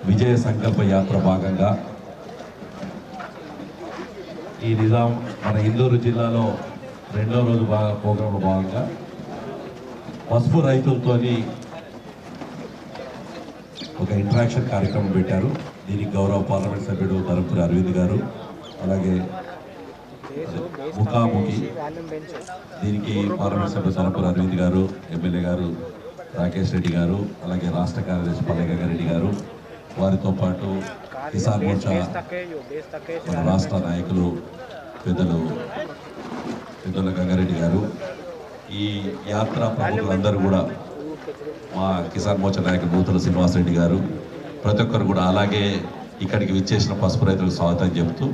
విజయ సంకల్ప యాత్ర భాగంగా ఈ నిజాం మన ఇందూరు జిల్లాలో రెండో రోజు ప్రోగ్రాంలో భాగంగా పసుపు రైతులతోని ఒక ఇంటరాక్షన్ కార్యక్రమం పెట్టారు. దీనికి గౌరవ పార్లమెంట్ సభ్యుడు ధర్మపురి అరవింద్ గారు, అలాగే ముఖాముఖి దీనికి పార్లమెంట్ సభ్యుడు ధర్మపురి అరవింద్ గారు, ఎమ్మెల్యే గారు రాకేష్ రెడ్డి గారు, అలాగే రాష్ట్ర కార్యదర్శి పల్లెగంగారెడ్డి గారు, వారితో పాటు కిసాన్ మోర్చా మన రాష్ట్ర నాయకులు పెద్దలు గంగారెడ్డి గారు, ఈ యాత్ర ప్రముఖులందరూ కూడా మా కిసాన్ మోర్చా నాయకులు నూతల శ్రీనివాసరెడ్డి గారు, ప్రతి ఒక్కరు కూడా, అలాగే ఇక్కడికి విచ్చేసిన పసుపు రైతులకు స్వాగతం చెప్తూ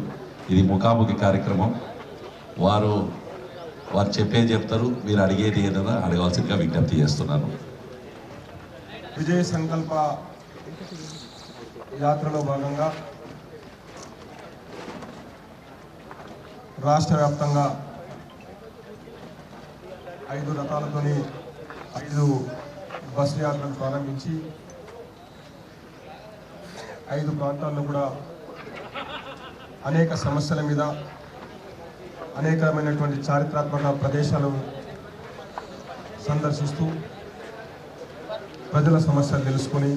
ఇది ముఖాముఖి కార్యక్రమం. వారు చెప్పేది చెప్తారు, మీరు అడిగేది ఏదైనా అడగాల్సిందిగా విజ్ఞప్తి చేస్తున్నాను. విజయ సంకల్ప యాత్రలో భాగంగా రాష్ట్ర వ్యాప్తంగా 5 రకాలతోని 5 బస్సు యాత్రలు ప్రారంభించి 5 ప్రాంతాల్లో కూడా అనేక సమస్యల మీద అనేకమైనటువంటి చారిత్రాత్మక ప్రదేశాలు సందర్శిస్తూ ప్రజల సమస్యలు తెలుసుకొని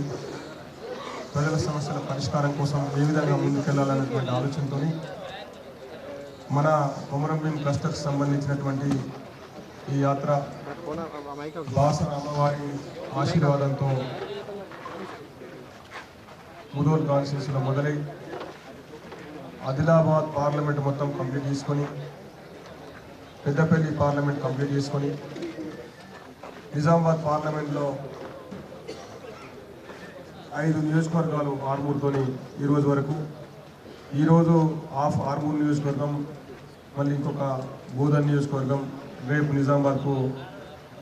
ప్రజల సమస్యల పరిష్కారం కోసం ఏ విధంగా ముందుకెళ్లాలనేటువంటి ఆలోచనతో మన కొమరంభీం క్లస్టర్కి సంబంధించినటువంటి ఈ యాత్ర బాసర అమ్మవారి ఆశీర్వాదంతో ముదోల్ కాన్స్టిట్యూన్సీలో మొదలై ఆదిలాబాద్ పార్లమెంట్ మొత్తం కంప్లీట్ చేసుకొని పెద్దపల్లి పార్లమెంట్ కంప్లీట్ చేసుకొని నిజామాబాద్ పార్లమెంట్లో 5 నియోజకవర్గాలు ఆర్మూర్తోని ఈరోజు వరకు, ఈరోజు హాఫ్ ఆర్మూర్ నియోజకవర్గం, మళ్ళీ ఇంకొక బోధన్ నియోజకవర్గం, రేపు నిజామాబాద్కు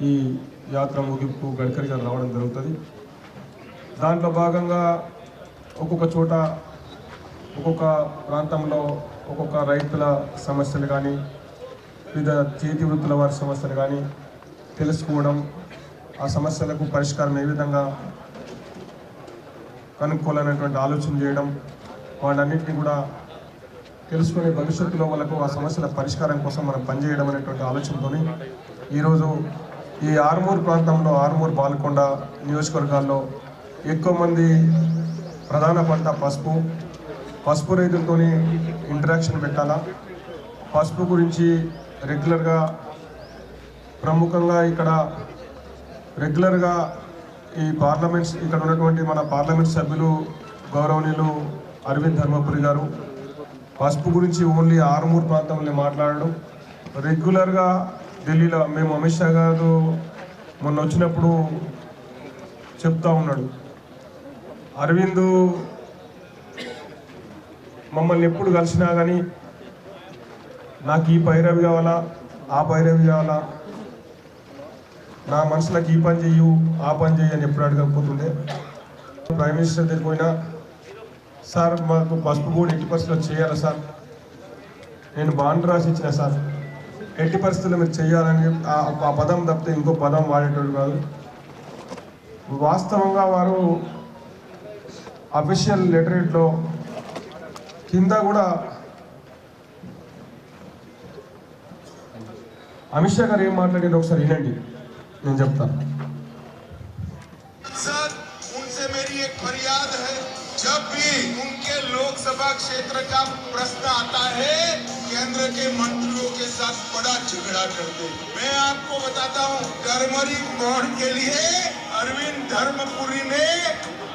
ఈ యాత్ర ముగింపు గడ్కరీ గారు రావడం జరుగుతుంది. దాంట్లో భాగంగా ఒక్కొక్క చోట ఒక్కొక్క ప్రాంతంలో ఒక్కొక్క రైతుల సమస్యలు కానీ వివిధ చేతి వృత్తుల వారి సమస్యలు కానీ తెలుసుకోవడం, ఆ సమస్యలకు పరిష్కారం ఏ విధంగా కనుక్కోవాలనేటువంటి ఆలోచన చేయడం, వాళ్ళన్నింటినీ కూడా తెలుసుకునే భవిష్యత్తులో వాళ్ళకు ఆ సమస్యల పరిష్కారం కోసం మనం పనిచేయడం అనేటువంటి ఆలోచనతో ఈరోజు ఈ ఆర్మూర్ ప్రాంతంలో ఆర్మూర్ బాల్కొండ నియోజకవర్గాల్లో ఎక్కువ మంది ప్రధాన పంట పసుపు రైతులతో ఇంటరాక్షన్ పెట్టాలా, పసుపు గురించి రెగ్యులర్గా ప్రముఖంగా ఇక్కడ రెగ్యులర్గా ఈ పార్లమెంట్స్ ఇక్కడ ఉన్నటువంటి మన పార్లమెంట్ సభ్యులు గౌరవనీయులు అరవింద్ ధర్మపురి గారు పసుపు గురించి ఓన్లీ ఆర్మూర్ ప్రాంతంలో మాట్లాడడం, రెగ్యులర్గా ఢిల్లీలో మేము అమిత్ షా గారు మొన్న వచ్చినప్పుడు చెప్తా ఉన్నాడు, అరవింద్ మమ్మల్ని ఎప్పుడు కలిసినా కానీ నాకు ఈ పైరవి కావాలా, ఆ పైరవి కావాలా, నా మనసులకు ఈ పని చెయ్యు ఆ పని చెయ్యి అని ఎప్పుడు అడగకపోతుండే. ప్రైమ్ మినిస్టర్ దగ్గర పోయినా, సార్ మాకు పసుపు బోర్డు ఎట్టి పరిస్థితుల్లో చేయాలి సార్, నేను బాండ్ రాసి ఇచ్చిన సార్, ఎట్టి పరిస్థితుల్లో మీరు చేయాలని ఆ పదం తప్పితే ఇంకో పదం వాడేటోడు కాదు. వాస్తవంగా వారు అఫీషియల్ లెటరేట్లో కింద కూడా అమిత్ షా గారు ఏం మాట్లాడారో ఒకసారి వినండి, నేను చెప్తాను. उनसे मेरी एक फरियाद है, जब भी उनके लोकसभा क्षेत्र का प्रश्न आता है केंद्र के मंत्रियों के साथ बड़ा झगड़ा करते। मैं आपको बताता हूँ, टर्मरिक बॉन्ड के लिए अरविंद धर्मपुरी ने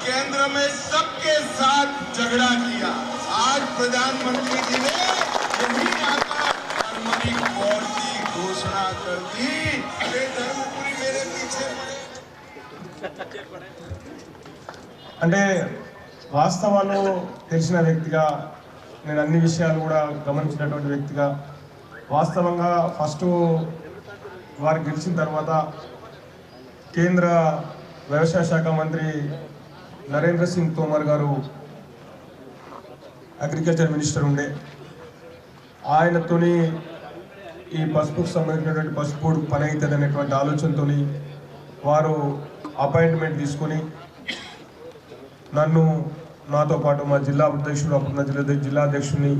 केंद्र में सबके साथ झगड़ा किया। आज प्रधानमंत्री जी ने यही आकर टर्मरिक बॉन्ड की घोषणा कर दी। अरे धर्मपुरी मेरे पीछे అంటే వాస్తవాలు తెలిసిన వ్యక్తిగా, నేను అన్ని విషయాలు కూడా గమనించినటువంటి వ్యక్తిగా, వాస్తవంగా ఫస్ట్ వారు గెలిచిన తర్వాత కేంద్ర వ్యవసాయ శాఖ మంత్రి నరేంద్ర సింగ్ తోమర్ గారు అగ్రికల్చర్ మినిస్టర్ ఉండే, ఆయనతోని ఈ పసుపుకు సంబంధించినటువంటి పసుపు బోర్డు పని అవుతుంది అనేటువంటి ఆలోచనతో వారు అపాయింట్మెంట్ తీసుకొని నన్ను నాతో పాటు మా జిల్లా అధ్యక్షుడు అప్పుడున్న జిల్లా అధ్యక్షుడిని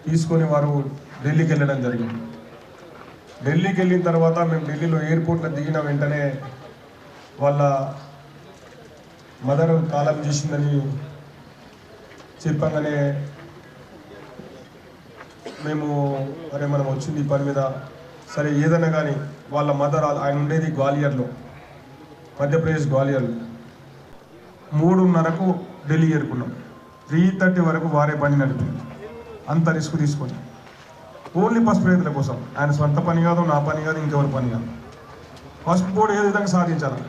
తీసుకొని వారు ఢిల్లీకి వెళ్ళడం జరిగింది. ఢిల్లీకి వెళ్ళిన తర్వాత మేము ఢిల్లీలో ఎయిర్పోర్ట్లో దిగిన వెంటనే వాళ్ళ మదర్ కాలం చేసిందని చెప్పగానే మేము అరే మనం వచ్చింది ఈ పని మీద, సరే ఏదైనా కానీ వాళ్ళ మదర్ ఆయన ఉండేది గ్వాలియర్లో, మధ్యప్రదేశ్ గ్వాలియర్లో. 3:30కు ఢిల్లీ చేరుకున్నాం. 3:30 వరకు వారే బండి నడిపింది, అంత రిస్క్ తీసుకొని ఓన్లీ పసుపు రైతుల కోసం. ఆయన సొంత పని కాదు, నా పని కాదు, ఇంకెవరి పని కాదు. పసుపు బోర్డు ఏ విధంగా సాధించాలి.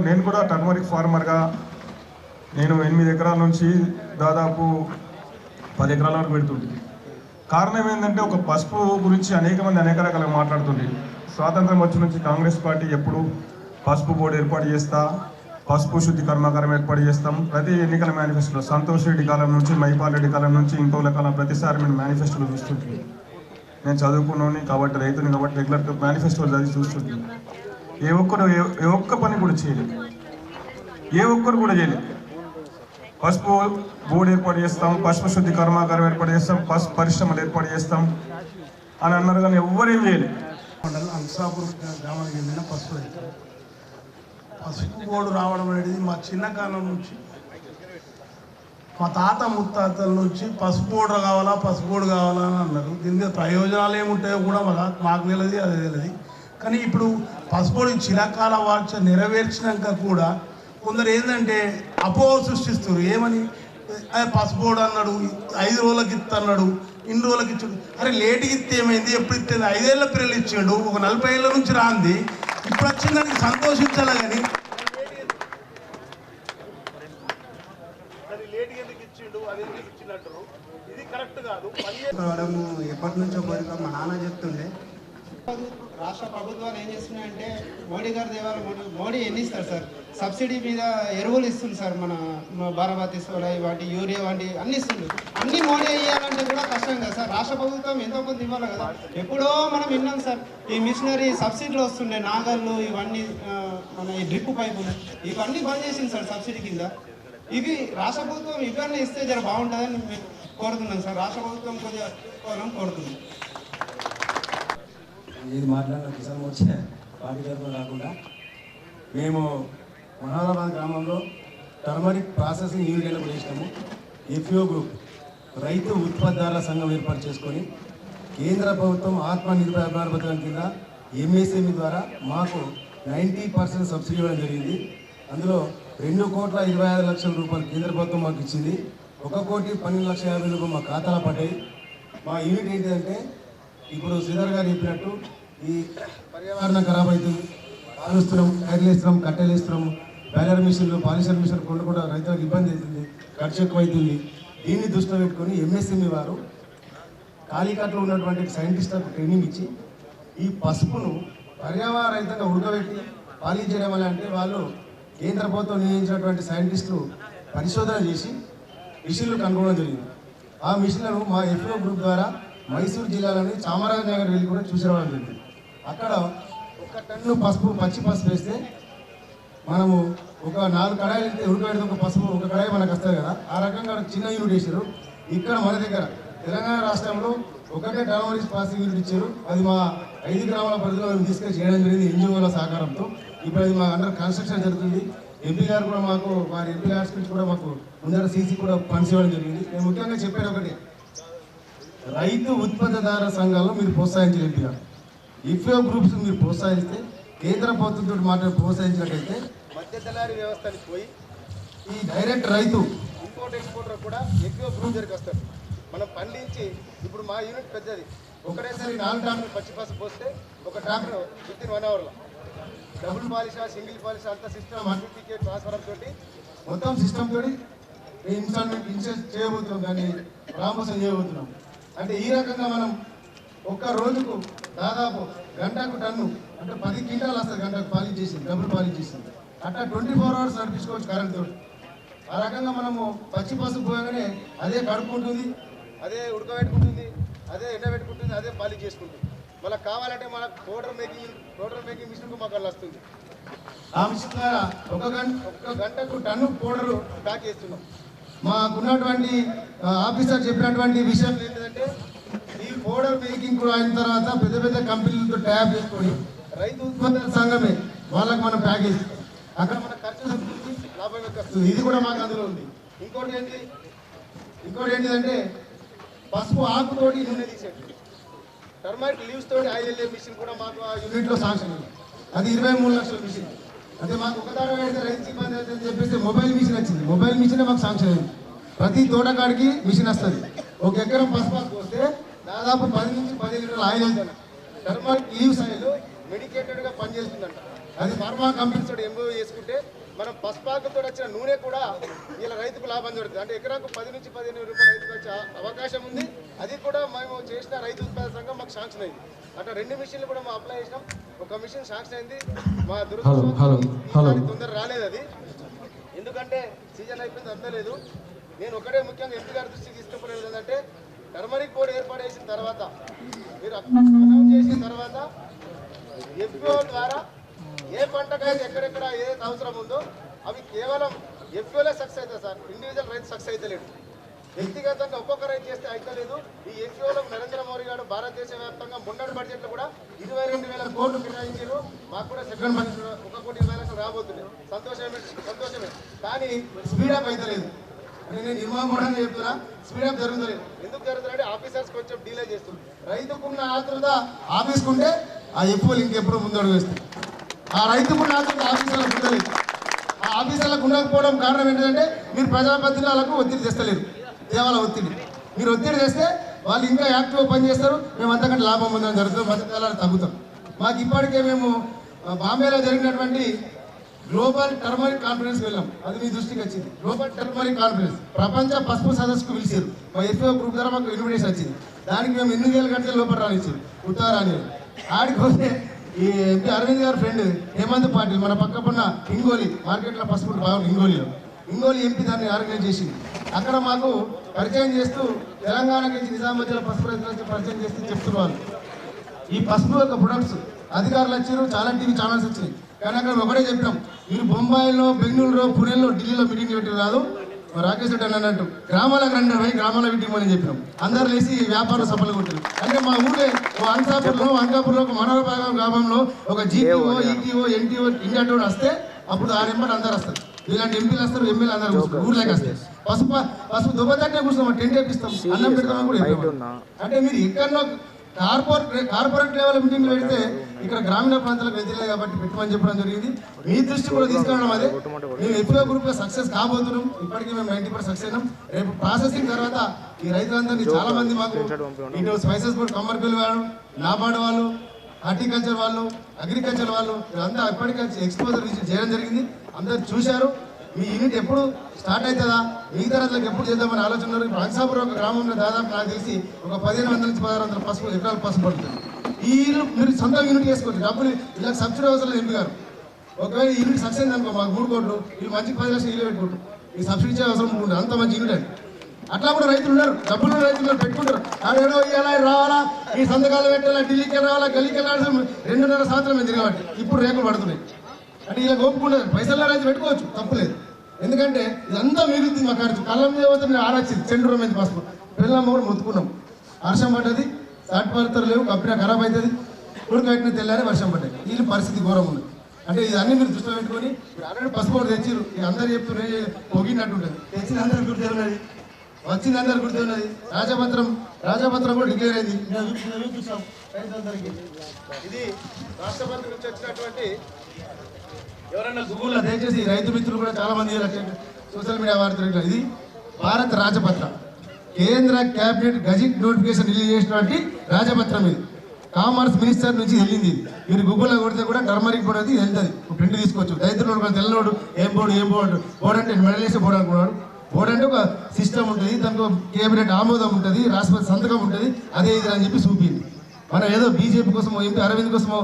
నేను కూడా టర్మరిక్ ఫార్మర్గా నేను 8 ఎకరాల నుంచి దాదాపు 10 ఎకరాల వరకు పెడుతుంది. కారణం ఏంటంటే ఒక పసుపు గురించి అనేక రకాలుగా మాట్లాడుతుంది. స్వాతంత్రం వచ్చి నుంచి కాంగ్రెస్ పార్టీ ఎప్పుడు పసుపు బోర్డు ఏర్పాటు చేస్తా, పసుపు శుద్ధి కర్మాగారం ఏర్పాటు చేస్తాం, ప్రతి ఎన్నికల మేనిఫెస్టోలో సంతోష్ రెడ్డి కాలం నుంచి మైపాల్ రెడ్డి కాలం నుంచి ఇంకోల కాలం ప్రతిసారి మేము మేనిఫెస్టోలో చూస్తుంటుంది. నేను చదువుకున్నాను కాబట్టి, రైతుని కాబట్టి రెగ్యులర్ మేనిఫెస్టోలు చదివి చూస్తుంటుంది. ఏ ఒక్క పని కూడా చేయలేదు, ఏ ఒక్కరు కూడా చేయలేదు. పసుపు బోర్డు ఏర్పాటు చేస్తాం, పసుపు శుద్ధి కర్మాగారం ఏర్పాటు చేస్తాం, పసుపు పరిశ్రమలు ఏర్పాటు చేస్తాం అని అన్నారు, కానీ ఎవ్వరేం చేయలేదు. మండలం అంసాపూర్ గ్రామానికి చెందిన పసుపు రైతు. పసుపు బోర్డు రావడం అనేది మా చిన్నకాలం నుంచి, మా తాత ముత్తాతల నుంచి పసుపు బోర్డు కావాలా అని అన్నారు. దీని మీద ప్రయోజనాలు ఏముంటాయో కూడా మాకు తెలియదు, అది తెలియదు. కానీ ఇప్పుడు పసుపు బోర్డు చిరకాల వార్చ నెరవేర్చినాక కూడా కొందరు ఏంటంటే అపోహ సృష్టిస్తారు. ఏమని పసుపు బోర్డు అన్నాడు, 5 రోజులకి ఇస్తున్నాడు, ఇన్ని రోజులకి ఇచ్చాడు. అరే లేటుకి ఇస్తే ఏమైంది, ఎప్పుడు ఇస్తే 5 ఏళ్ళ పిల్లలు ఇచ్చాడు, ఒక 40 ఏళ్ళ నుంచి రాంది, ఇప్పుడు వచ్చిందానికి సంతోషించాలి. కానీ ఇది కరెక్ట్ కాదు. ఎప్పటి నుంచో కోరిక మా నాన్న చెప్తుండే. రాష్ట్ర ప్రభుత్వాలు ఏం చేస్తున్నాయంటే మోడీ గారి దేవాల మోడీ ఎన్ని ఇస్తారు సార్, సబ్సిడీ మీద ఎరువులు ఇస్తుంది సార్, మన బారాబాతి సోడా వాటి యూరియా వంటి అన్ని ఇస్తుంది. అన్ని మోడీ వేయాలంటే కూడా కష్టం కదా సార్. రాష్ట్ర ప్రభుత్వం ఎంతో కొంత ఇవ్వాలి కదా. ఎప్పుడో మనం విన్నాం సార్, ఈ మిషనరీ సబ్సిడీలు వస్తుండే, నాగళ్ళు ఇవన్నీ, మన ఈ డ్రిప్ పైపులు ఇవన్నీ బంద్ చేసింది సార్ సబ్సిడీ కింద. ఇవి రాష్ట్ర ప్రభుత్వం ఇవన్నీ ఇస్తే జర బాగుంటుందని మేము కోరుతున్నాం సార్. రాష్ట్ర ప్రభుత్వం కొద్దిగా కోరుతున్నాం. ఇది మాట్లాడిన కిసాన్ మోర్చా పార్టీ తరఫున కాకుండా మేము మహారాబాద్ గ్రామంలో టర్మరిక్ ప్రాసెసింగ్ యూనిట్ కూడా చేసినాము. ఎఫ్ఓ గ్రూప్ రైతు ఉత్పత్తిదారుల సంఘం ఏర్పాటు చేసుకొని కేంద్ర ప్రభుత్వం ఆత్మనిర్భర్ పథకం కింద ఎంఎస్ఎంఈ ద్వారా మాకు 90% సబ్సిడీ ఇవ్వడం జరిగింది. అందులో 2,25,00,000 రూపాయలు కేంద్ర ప్రభుత్వం మాకు ఇచ్చింది. 1,12,50,000 మా ఖాతాలో పడ్డాయి. మా యూనిట్ ఏంటంటే ఇప్పుడు శ్రీధర్ గారు చెప్పినట్టు ఈ పర్యావరణం ఖరాబ్ అవుతుంది, కాలుస్తున్నాం, కైర్లు వేస్తున్నాం, కట్టెలు వేస్తున్నాం, బ్యాలర్ మిషన్లు, పాలిషర్ మిషన్ కూడా రైతులకు ఇబ్బంది అవుతుంది, ఖర్చు ఎక్కువ అవుతుంది. దీన్ని దృష్టిలో పెట్టుకొని ఎంఎస్ఎంఈ వారు కాళీకట్లో ఉన్నటువంటి సైంటిస్టులకు ట్రైనింగ్ ఇచ్చి ఈ పసుపును పర్యావరణ రహితంగా ఉడకబెట్టి పాలిష్ చేయడం వల్ల అంటే వాళ్ళు కేంద్ర ప్రభుత్వం నియమించినటువంటి సైంటిస్టులు పరిశోధన చేసి మిషన్లు కనుగొనడం జరిగింది. ఆ మిషన్లను మా ఎఫ్ఓ గ్రూప్ ద్వారా మైసూరు జిల్లాలోని చామరాజనగర్ వెళ్ళి కూడా చూసి రావడం జరిగింది. అక్కడ 1 టన్ను పసుపు, పచ్చి పసుపు వేస్తే మనము ఒక 4 కడాయిలు ఇస్తే ఉడకబెడితే ఒక పసుపు 1 కడాయి మనకు వస్తుంది కదా. ఆ రకంగా చిన్న యూనిట్ వేసారు. ఇక్కడ మన దగ్గర తెలంగాణ రాష్ట్రంలో ఒకటే టర్మరిక్ ప్రాసెసింగ్ యూనిట్ ఇచ్చారు. అది మా 5 గ్రామాల పరిధిలో మేము తీసుకెళ్ళి చేయడం జరిగింది ఎన్జిఓల సహకారంతో. ఇప్పుడు అది మా అండర్ కన్స్ట్రక్షన్ జరుగుతుంది. ఎంపీ గారు కూడా మాకు వారి ఎంపీ ల్యాబ్స్ నుంచి కూడా మాకు ముందర సీసీ కూడా ఫండ్స్ ఇవ్వడం జరిగింది. నేను ముఖ్యంగా చెప్పేది ఒకటి, రైతు ఉత్పత్తిదారుల సంఘాలను మీరు ప్రోత్సహించాలి. ఎంపీగా ఇఫ్ఓ గ్రూప్స్ మీరు ప్రోత్సహిస్తే, కేంద్ర ప్రభుత్వంతో ప్రోత్సహించినట్టయితే మధ్య దళారీ వ్యవస్థని పోయి ఈ డైరెక్ట్ రైతు ఇంపోర్ట్ ఎక్స్పోర్టర్ కూడా ఎఫ్ఓ గ్రూప్ దగ్గరికి వస్తారు. మనం పండించి ఇప్పుడు మా యూనిట్ పెద్దది, ఒకటేసారి 4 ట్రాక్టర్లు పచ్చి పసుపు పోస్తే ఒక ట్రాక్టర్ విత్ 1 అవర్లో డబుల్ పాలిషా, సింగిల్ పాలిషా అంత సిస్టమ్ అన్నిటికీ ట్రాన్స్ఫర్ తోటి మొత్తం సిస్టమ్ తోటి ఇన్స్టాల్మెంట్ ఇన్సెస్ట్ చేయబోతున్నాం, దాన్ని ప్రారంభోత్సవం చేయబోతున్నాం. అంటే ఈ రకంగా మనం ఒక్క రోజుకు దాదాపు గంటకు టన్ను అంటే 10 క్వింటాలు వస్తుంది. గంటకు పాలిష్ చేసింది, డబుల్ పాలిష్ చేసింది. అట్లా 24 అవర్స్ నడిపించుకోవచ్చు కరెంట్ తోటి. ఆ రకంగా మనము పచ్చి పసుపు పోయగానే అదే కడుక్కుంటుంది, అదే ఉడకబెట్టుకుంటుంది, అదే ఎండబెట్టుకుంటుంది, అదే పాలిష్ చేసుకుంటుంది. మనకు కావాలంటే మనకు పౌడర్ మేకింగ్ మిషన్కు మాకు వస్తుంది. ఆ మిషన్ ద్వారా ఒక గంటకు టన్ను పౌడర్ ప్యాక్ చేస్తున్నాం. మాకున్నటువంటి ఆఫీసర్ చెప్పినటువంటి విషయం ఏంటంటే ఈ పౌడర్ మేకింగ్ కూడా అయిన తర్వాత పెద్ద పెద్ద కంపెనీలతో ట్యాప్ చేసుకొని రైతు ఉత్పత్తుల సంఘమే వాళ్ళకి మనం ప్యాక్ చేస్తాం. అక్కడ మన ఖర్చు తగ్గుతుంది, లాభం ఎక్కువ వస్తుంది. ఇది కూడా మాకు అందులో ఉంది. ఇంకోటి ఏంటిదంటే పసుపు ఆకుతోటి నూనె తీసేది, టర్మరిక్ లీవ్స్ తోటి ఆయిల్ వెళ్ళే మిషన్ కూడా మాకు ఆ యూనిట్లో శాంక్షన్ ఉంది. అది 23 లక్షల మిషన్. అంటే మాకు ఒకదాని అయితే రైతు ఇబ్బంది అవుతుందని చెప్పేసి మొబైల్ మిషన్ వచ్చింది. మొబైల్ మిషనే మాకు శాంక్షన్ అయింది. ప్రతి తోటకాడికి మిషన్ వస్తుంది. ఒక ఎకరం పసుపు వస్తే దాదాపు 10 నుంచి 15 లీటర్ల ఆయిల్ అవుతుంది. టర్మరిక్ లీవ్స్ ఆయిల్ మెడికేటెడ్గా పనిచేస్తుందంట. అది ఫార్మా కంపెనీస్ తోటి ఎంఓ చేసుకుంటే మనం పసుపాకుతో వచ్చిన నూనె కూడా ఇలా రైతుకు లాభం జరుగుతుంది. అంటే ఎకరాకు 10 నుంచి 15 రూపాయలు రైతుకు వచ్చే అవకాశం ఉంది. అది కూడా మేము చేసిన రైతు ఉత్పాదక సంఘం మాకు శాంక్షన్ అయింది. అట్లా 2 మిషన్లు కూడా మేము అప్లై చేసినాం. ఒక మిషన్ శాంక్షన్ అయింది. మా దురదృష్టం తొందర రాలేదు అది, ఎందుకంటే సీజన్ అయిపోయింది అందలేదు. నేను ఒకటే ముఖ్యంగా ఎంపీ గారి దృష్టికి తీసుకుపోయేది ఏంటంటే టర్మరిక్ బోర్డు ఏర్పాటు చేసిన తర్వాత మీరు అనౌన్స్ చేసిన తర్వాత ఎఫ్ఓ ద్వారా ఏ పంటకైతే ఎక్కడెక్కడ ఏదైతే అవసరం ఉందో అవి కేవలం ఎఫ్ఓలే సక్సెస్ అవుతుంది సార్. ఇండివిజువల్ రైతు సక్సెస్ అవుతలేడు. వ్యక్తిగతంగా ఒక్కొక్క రైతు చేస్తే అయితలేదు. ఈ ఎఫ్ఓలో నరేంద్ర మోడీ గారు భారతదేశ వ్యాప్తంగా మొన్నటి బడ్జెట్లో కూడా 22,000 కోట్లు కేటాయించారు. మాకు కూడా సెకండ్ బడ్జెట్ 1,20,00,000 రాబోతుంది. సంతోషమే. కానీ స్పీడప్ అవుతలేదు. నేను నిర్మాణంగా చెప్తున్నా, స్పీడప్ జరుగుతలేదు. ఎందుకు జరుగుతుందంటే ఆఫీసర్స్ కొంచెం డీలే చేస్తుంది. రైతుకున్న ఆతృత ఆఫీస్కుంటే ఆ ఎఫ్ఓలు ఇంకెప్పుడు ముందడుగు వేస్తుంది. ఆ రైతుకున్న ఆతృత ఆఫీసర్లకు ఉండలేదు. ఆ ఆఫీసర్లకు ఉండకపోవడం కారణం ఏంటంటే మీరు ప్రజాప్రతినిధులకు ఒత్తిడి తెస్తలేరు. దేవాల ఒత్తిడి మీరు ఒత్తిడి తెస్తే వాళ్ళు ఇంకా యాక్టివ్గా పనిచేస్తారు. మేము అంతకంటే లాభం పొందడం జరుగుతుంది. మధ్యకాలాలు తగ్గుతాం. మాకు ఇప్పటికే మేము బాంబేలో జరిగినటువంటి గ్లోబల్ టర్మరిక్ కాన్ఫరెన్స్ వెళ్ళాం. అది మీ దృష్టికి వచ్చింది. గ్లోబల్ టర్మరిక్ కాన్ఫరెన్స్ ప్రపంచ పసుపు సదస్సుకు పిలిచారు. మా ఎఫ్ఓ గ్రూప్ ద్వారా మాకు ఇన్విటేషన్ వచ్చింది. దానికి మేము 8,000 గంటల లోపల రానిచ్చారు. ఉత్తరాని ఆడికి వస్తే ఈ ఎంపీ అరవింద్ గారి ఫ్రెండ్ హేమంత్ పాటిల్ మన పక్కపన్న ఇంగోలి మార్కెట్లో పసుపు బాగుంది. ఇంగోలి ఎంపీ దాన్ని ఆర్గనైజ్ చేసింది. అక్కడ మాకు పరిచయం చేస్తూ తెలంగాణకి నిజామాబాద్లో పసుపు రైతులకు పరిచయం చేస్తూ చెప్తున్నారు. ఈ పసుపు యొక్క ప్రొడక్ట్స్ అధికారులు వచ్చారు, చాలా టీవీ ఛానల్స్ వచ్చినాయి. కానీ అక్కడ ఒకటే చెప్పినాం, మీరు బొంబాయిలో, బెంగళూరులో, పుణేలో, ఢిల్లీలో మీటింగ్ పెట్టి రాదు. రాకేష్ రెడ్డి అని అన్నట్టు గ్రామాలకు రండి పోయి గ్రామాల మీటింగ్ అని చెప్పినాం. అందరు లేసి వ్యాపార సభలు కొట్టారు. అంటే మా ఊళ్ళే అంకాపూర్లో ఒక మనోరభాగం గ్రామంలో ఒక GTO, ETO, NTO, India towed వస్తే అప్పుడు ఆ నెంబర్ అందరు వస్తారు. ఇలాంటి ఎంపీలు వస్తారు, ఎమ్మెల్యే అందరూ ఊర్లోకి వస్తారు. పసుపు దుబ్బతట్టే కూర్చోం, టెంట్ వేపిస్తాం, అన్నం పెడతామని కూడా చెప్పాం. అంటే మీరు ఎక్కడో కార్పొరేట్ లెవెల్ మీటింగ్లు పెడితే ఇక్కడ గ్రామీణ ప్రాంతాలకు వెళ్తలేదు కాబట్టి పెట్టమని చెప్పడం జరిగింది. మీ దృష్టి కూడా తీసుకురావడం అదే. మేము ఎఫ్ఓ గ్రూప్ సక్సెస్ కాబోతున్నాం. ఇప్పటికీ మేము 90% సక్సెస్ అయినాం. రేపు ప్రాసెసింగ్ తర్వాత ఈ రైతులందరినీ చాలా మంది మాకు ఇటు స్పైసెస్ బోర్డు కమ్మర్పల్లి వాళ్ళు, నాబార్డు వాళ్ళు, హార్టికల్చర్ వాళ్ళు, అగ్రికల్చర్ వాళ్ళు వీళ్ళంతా ఇప్పటికీ ఎక్స్పోజర్ విజిట్ చేయడం జరిగింది. అందరు చూశారు. మీ యూనిట్ ఎప్పుడు స్టార్ట్ అవుతుందా, మిగతా రైతులకు ఎప్పుడు చేద్దామని ఆలోచన. ఇప్పుడు అంశాపురం ఒక గ్రామంలో దాదాపు నాకు తెలిసి ఒక 1,500 నుంచి 1,600 పసుపు ఎకరాలు పసుపు పడుతుంది. ఈ ఇల్లు మీరు సొంత యూనిట్ చేసుకోవచ్చు. డబ్బులు ఇలా సబ్సిడీ అవసరం ఎంపీ గారు. ఒకవేళ ఈ యూనిట్ సక్సెస్ అనుకో మాకు 3 కోట్లు, వీళ్ళు మంచికి 10 లక్షలు ఇల్లు పెట్టుకుంటారు. ఈ సబ్సిడీ ఇచ్చే అవసరం ఉంటుంది. అంత మంచి యూనిట్ అని అట్లా కూడా రైతులు ఉన్నారు. డబ్బులు రైతులు పెట్టుకుంటారు. ఆడేడో ఇవ్వాలా, రావాలా, ఈ సంతకాలు పెట్టాలా, ఢిల్లీకి రావాలా, గల్లీకి వెళ్ళాల్సి 2.5 సంవత్సరం మేము తిరగబట్టి ఇప్పుడు రేకులు పడుతున్నాయి. అంటే ఇలా ఒప్పుకుంటారు. పైసల్లో రైతు పెట్టుకోవచ్చు, తప్పులేదు. ఎందుకంటే ఇదంతా మిగులుతుంది. మా ఖర్చు కళ్ళం పోతే నేను ఆరొచ్చింది. చెండు మంది పసుపు పిల్లమ్మ కూడా మొత్తుకున్నాం. వర్షం పడ్డది, సాటి పడతారు లేవు, కంపెనీ ఖరాబ్ అవుతుంది. ఉడకబెట్టిన తెల్లారి వర్షం పడ్డాయి. వీళ్ళు పరిస్థితి ఘోరం ఉంది. అంటే ఇదన్నీ మీరు దృష్టిలో పెట్టుకొని ఆల్రెడీ పసుపు కూడా తెచ్చిరు. ఇక అందరు చెప్తున్నారు పొగినట్టు ఉంటుంది. తెచ్చిన అందరు గుర్తు ఉన్నది, వచ్చింది అందరు గుర్తు ఉన్నది. రాజపత్రం కూడా డిక్లేర్ అయింది. చూసాం రైతులందరికీ. ఇది రాష్ట్రపతి నుంచి వచ్చినటువంటి ఎవరైనా గూగుల్లో దయచేసి రైతు మిత్రులు కూడా చాలా మంది సోషల్ మీడియా వార్తలు. ఇది భారత రాజపత్ర, కేంద్ర క్యాబినెట్ గజెట్ నోటిఫికేషన్ రిలీజ్ చేసినటువంటి రాజపత్రం. ఇది కామర్స్ మినిస్టర్ నుంచి వెళ్ళింది. మీరు గూగుల్లో కొడితే కూడా టర్మరిక్ బోర్డు అది వెళ్తుంది. ప్రింట్ తీసుకోవచ్చు. రైతులు తెల్లనోడు ఏం బోర్డు అంటే మెడలేసే బోర్డు అనుకున్నాడు. బోర్డు అంటే ఒక సిస్టమ్ ఉంటుంది, దానికి కేబినెట్ ఆమోదం ఉంటుంది, రాష్ట్రపతి సంతకం ఉంటుంది. అదే ఇది అని చెప్పి చూపింది. మనం ఏదో బీజేపీ కోసమో ఎంపీ అరవింద్ కోసమో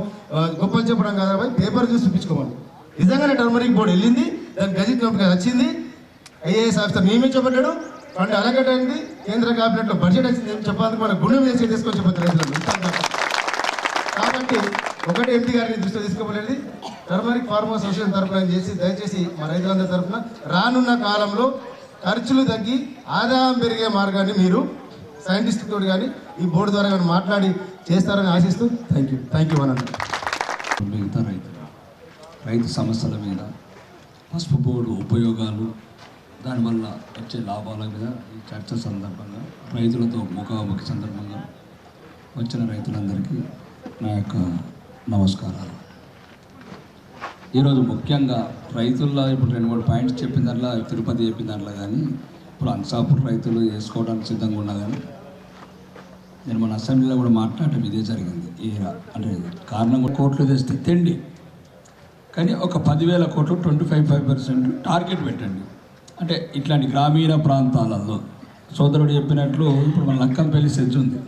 గొప్పలు చెప్పడం కాదు, పేపర్ చూసి చూపించుకోమని. నిజంగానే టర్మరిక్ బోర్డు వెళ్ళింది, దానికి గజెట్ నోటిఫికేషన్ వచ్చింది. ఐఏఎస్ ఆఫీసర్ నియమించబడ్డాడు. ఫండ్ అలకేట్ అయింది. కేంద్ర కేబినెట్లో బడ్జెట్ వచ్చింది. చెప్పడానికి మన గుండె మీద తీసుకొని చెప్పారు రైతులకు. కాబట్టి ఒకటి ఎంపీ గారిని దృష్టిలో తీసుకోలేదు. టర్మరిక్ ఫార్మర్ అసోసియేషన్ తరఫున చేసి దయచేసి మా రైతులందరి తరఫున రానున్న కాలంలో ఖర్చులు తగ్గి ఆదాయం పెరిగే మార్గాన్ని మీరు సైంటిస్ట్ తోటి కానీ ఈ బోర్డు ద్వారా కానీ మాట్లాడి చేస్తారని ఆశిస్తూ థ్యాంక్ యూ అనండి. మిగతా రైతు సమస్యల మీద, పసుపు బోర్డు ఉపయోగాలు, దానివల్ల వచ్చే లాభాల మీద ఈ చర్చ సందర్భంగా రైతులతో ముఖాముఖి సందర్భంగా వచ్చిన రైతులందరికీ నా యొక్క నమస్కారాలు. ఈరోజు ముఖ్యంగా రైతుల్లో ఇప్పుడు 2-3 పాయింట్స్ చెప్పిన దాంట్లో, తిరుపతి చెప్పిన దాంట్లో కానీ, ఇప్పుడు అంసాపూర్ రైతులు వేసుకోవడానికి సిద్ధంగా ఉన్నా కానీ నేను మన అసెంబ్లీలో కూడా మాట్లాడటం ఇదే జరిగింది. అంటే కారణం కోట్లు తెస్తే తిండి, కానీ ఒక 10,000 కోట్లు 25% టార్గెట్ పెట్టండి. అంటే ఇట్లాంటి గ్రామీణ ప్రాంతాలలో సోదరుడు చెప్పినట్లు ఇప్పుడు మన లక్కంపల్లి సెజ్ ఉంది.